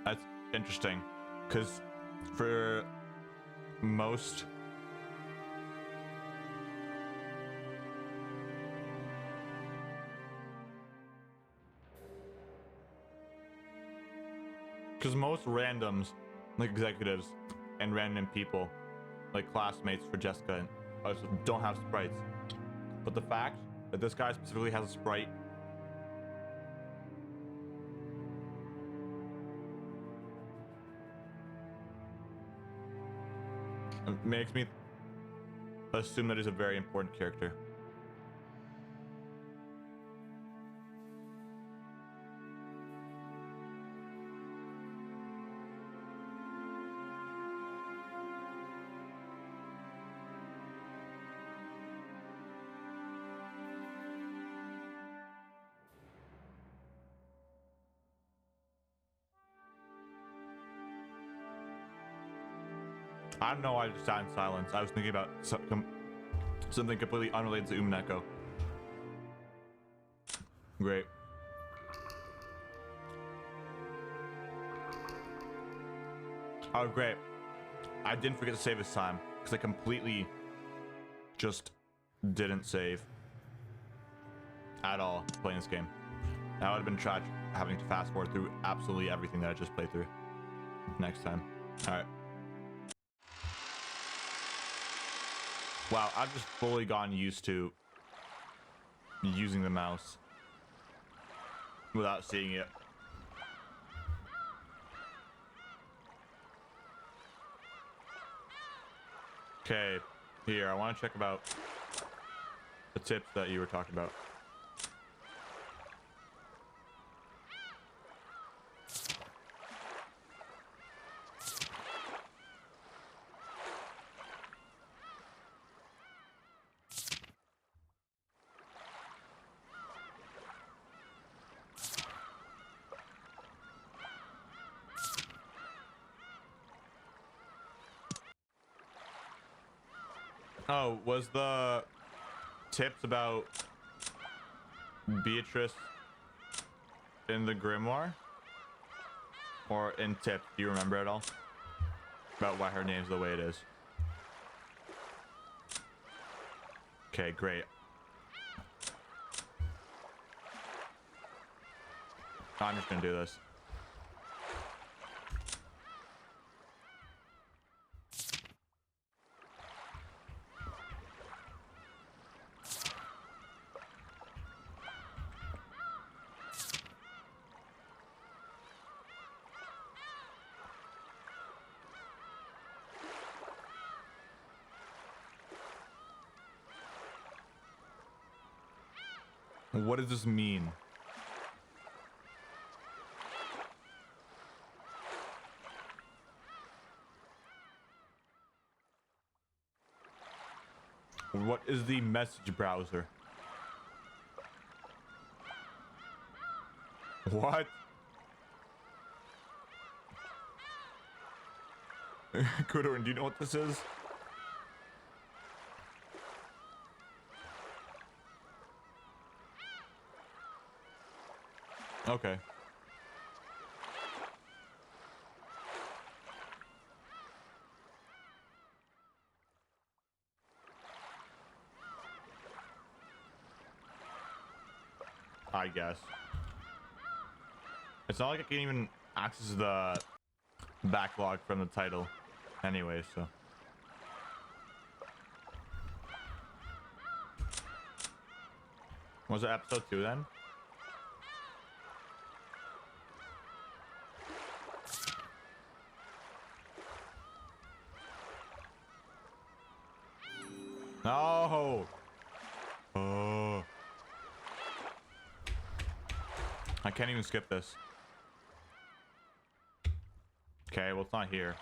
That's interesting. Because For most. Because most randoms, like executives and random people, like classmates for Jessica, and others, don't have sprites. But the fact that this guy specifically has a sprite makes me assume that he's a very important character. I don't know why I just sat in silence. I was thinking about something completely unrelated to Umineko. Great. Oh, great. I didn't forget to save this time, because I completely just didn't save at all playing this game. That would have been tragic, having to fast forward through absolutely everything that I just played through next time. All right. Wow, I've just fully gotten used to using the mouse without seeing it. Okay, here, I want to check about the tips that you were talking about. Oh, was the tips about Beatrice in the grimoire? Or in tip? Do you remember at all? About why her name's the way it is? Okay, great. I'm just gonna do this. What does this mean? What is the message browser? What? Kudorin, do you know what this is? Okay. I guess. It's not like I can even access the backlog from the title anyway, so. Was it episode 2 then? No! Oh. I can't even skip this. Okay, well, it's not here.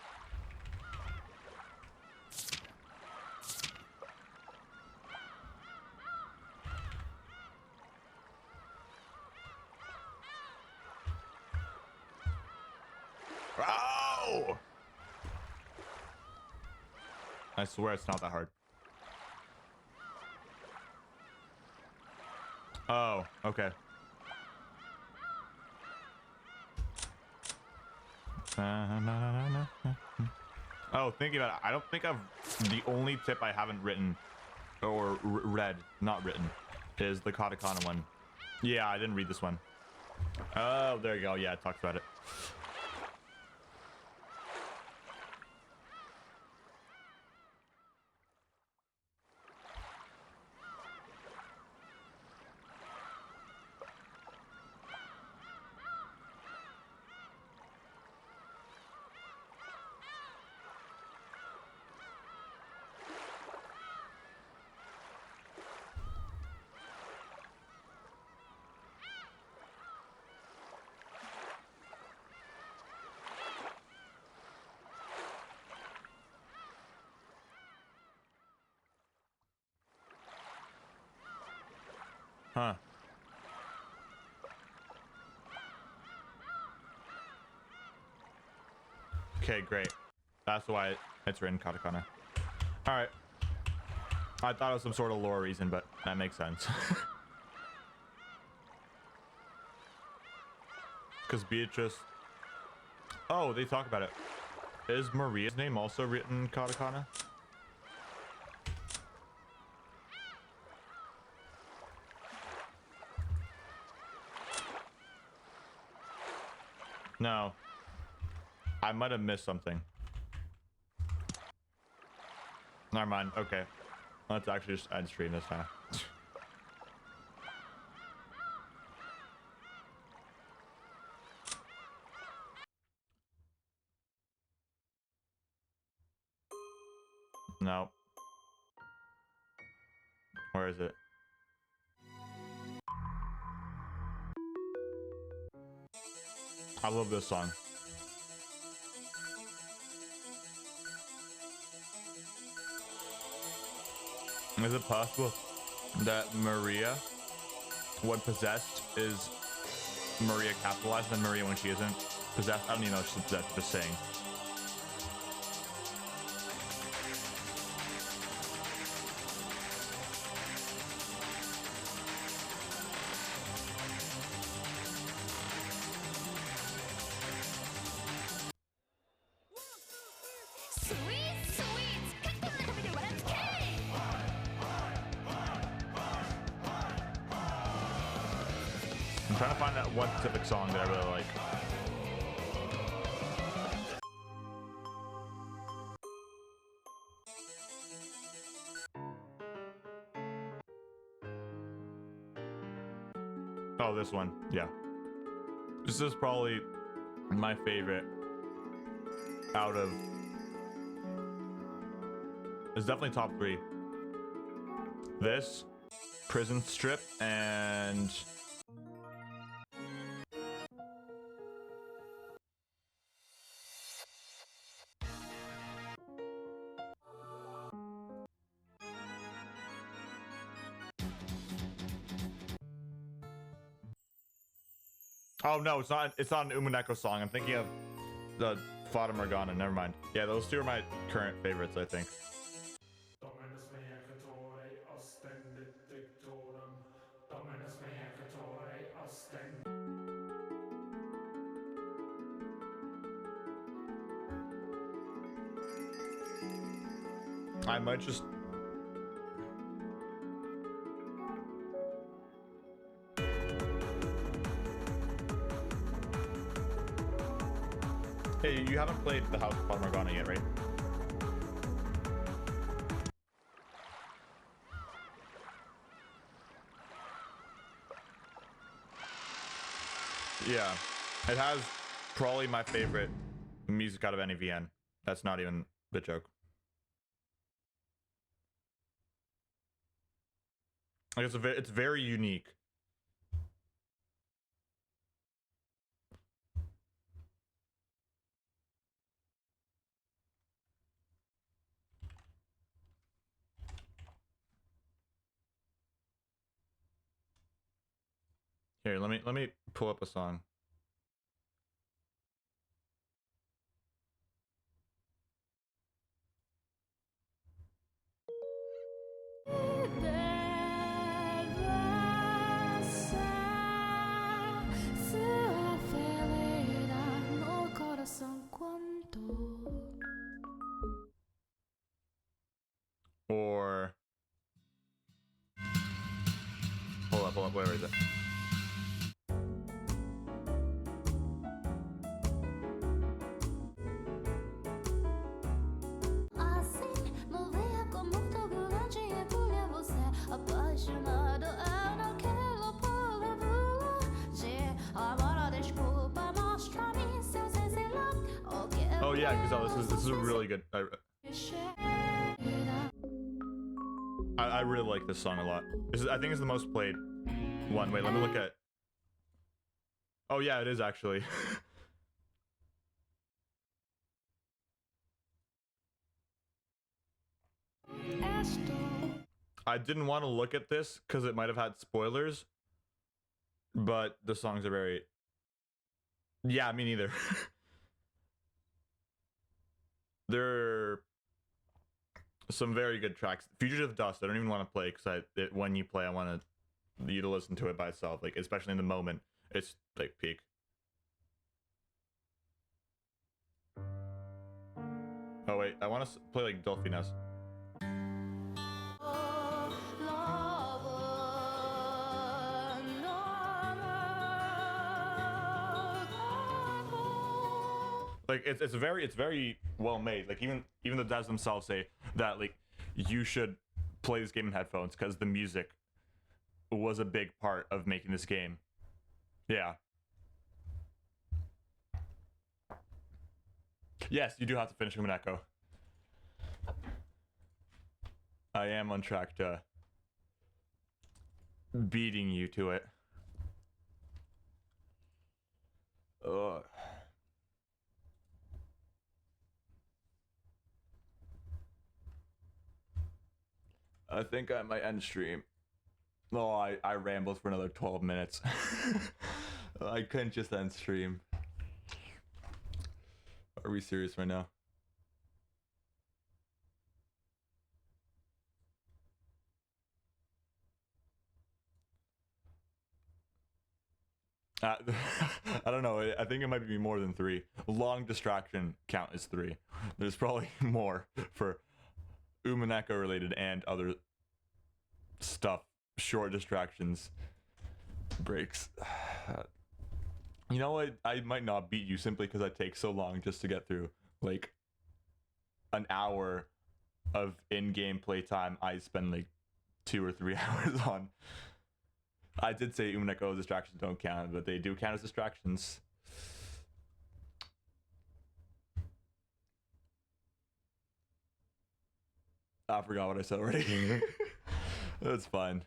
Oh! I swear it's not that hard. Oh, okay. Oh, thinking about it, I don't think I've... The only tip I haven't written, or read, not written, is the katakana one. Yeah, I didn't read this one. Oh, there you go. Yeah, it talks about it. Huh. Okay, great. That's why it's written katakana. Alright. I thought it was some sort of lore reason, but that makes sense. Because Beatrice... Oh, they talk about it. Is Maria's name also written katakana? No. I might have missed something. Never mind. Okay. Let's actually just end stream this time. No. Where is it? I love this song. Is it possible that Maria, when possessed, is Maria capitalized, and Maria when she isn't possessed? I don't even know if she's possessed, just saying. I'm trying to find that one specific song that I really like. Oh, this one. Yeah. This is probably my favorite out of... It's definitely top 3. This, Prison Strip, and... Oh no, it's not. It's not an Umineko song. I'm thinking of the Fata Morgana. Never mind. Yeah, those two are my current favorites, I think. I might just... Hey, you haven't played the House of Fata Morgana yet, right? Yeah. It has probably my favorite music out of any VN. That's not even the joke. Like it's very unique. Here, let me pull up a song. where is it? Assim, movia com muito grande e mulher você apaixonado eu não quero agora desculpa mostra-me seu sinceridade. Oh yeah, Gazelle, this is a really good. I really like this song a lot. I think it's the most played one. Wait, let me look at. Oh yeah, it is actually. I didn't want to look at this because it might have had spoilers, but the songs are very. Yeah, me neither. There are some very good tracks. Fugitive Dust, I don't even want to play because when you play, I want you to listen to it by itself. Like, especially in the moment, it's like peak. Oh wait, I want to play like Delphines. Like it's very well made. Like even the devs themselves say that like you should play this game in headphones because the music was a big part of making this game. Yeah. Yes, you do have to finish Umineko. I am on track to beating you to it. Ugh. I think I might end stream. Oh, I rambled for another 12 minutes. I couldn't just end stream. Are we serious right now? I don't know. I think it might be more than 3. Long distraction count is 3. There's probably more for Umineko related and other stuff. Short distractions. Breaks. You know what? I might not beat you simply because I take so long just to get through. Like an hour of in-game playtime, I spend like 2 or 3 hours on. I did say Umineko distractions don't count, but they do count as distractions. I forgot what I said already. That's fine.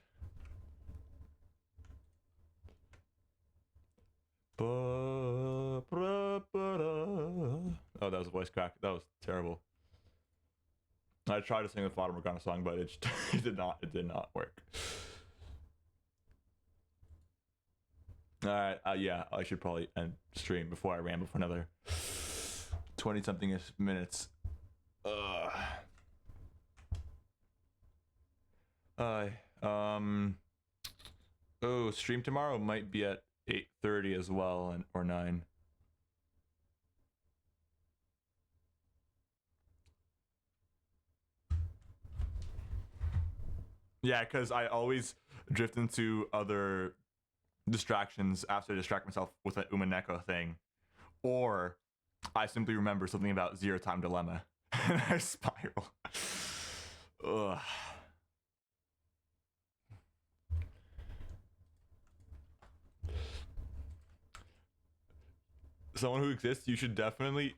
Oh, that was a voice crack. That was terrible. I tried to sing the Fata Morgana song, but it did not work. Alright, yeah, I should probably end stream before I ramble for another 20-something-ish minutes. Oh, stream tomorrow might be at 8:30 as well, or 9. Yeah, because I always drift into other distractions after I distract myself with an Umineko thing, or I simply remember something about Zero Time Dilemma and I spiral. Ugh. Someone who exists, you should definitely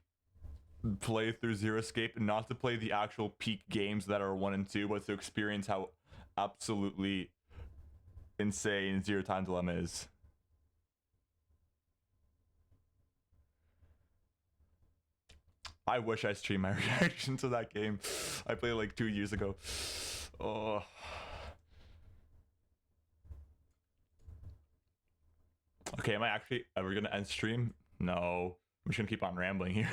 play through Zero Escape, not to play the actual peak games that are 1 and 2, but to experience how absolutely insane Zero Time Dilemma is. I wish I streamed my reaction to that game. I played it like 2 years ago. Oh. Okay, am I actually ever gonna end stream? No. I'm just gonna keep on rambling here.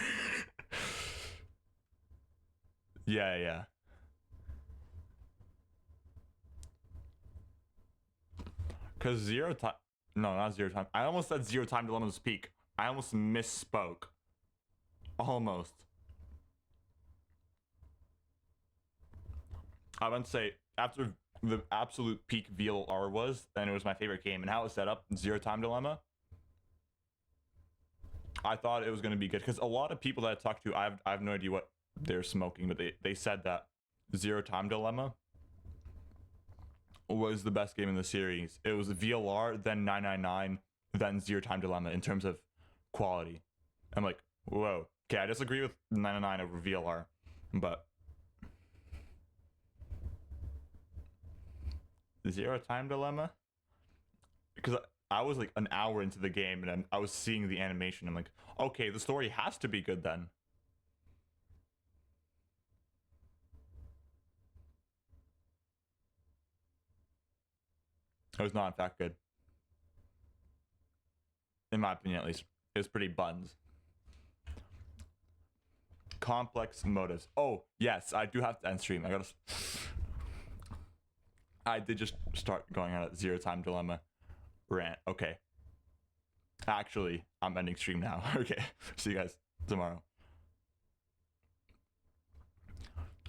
Yeah. Because Zero Time... No, not Zero Time. I almost said Zero Time Dilemma's peak. I almost misspoke. Almost. I wouldn't say after the absolute peak VLR was, then it was my favorite game. And how it was set up, Zero Time Dilemma, I thought it was going to be good. Because a lot of people that I talked to, I have no idea what they're smoking, but they said that Zero Time Dilemma was the best game in the series. It was VLR, then 999, then Zero Time Dilemma in terms of quality. I'm like, whoa. Okay, I disagree with 999 over VLR, but Zero Time Dilemma, because I was like an hour into the game and I was seeing the animation. I'm like, okay, the story has to be good then. It was not in fact good, in my opinion at least. It was pretty buns. Complex motives. Oh yes, I do have to end stream. I did just start going on a Zero Time Dilemma rant. Okay, actually I'm ending stream now. Okay, see you guys tomorrow.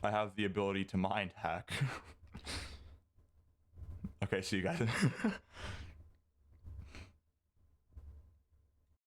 I have the ability to mind hack. Okay, see you guys.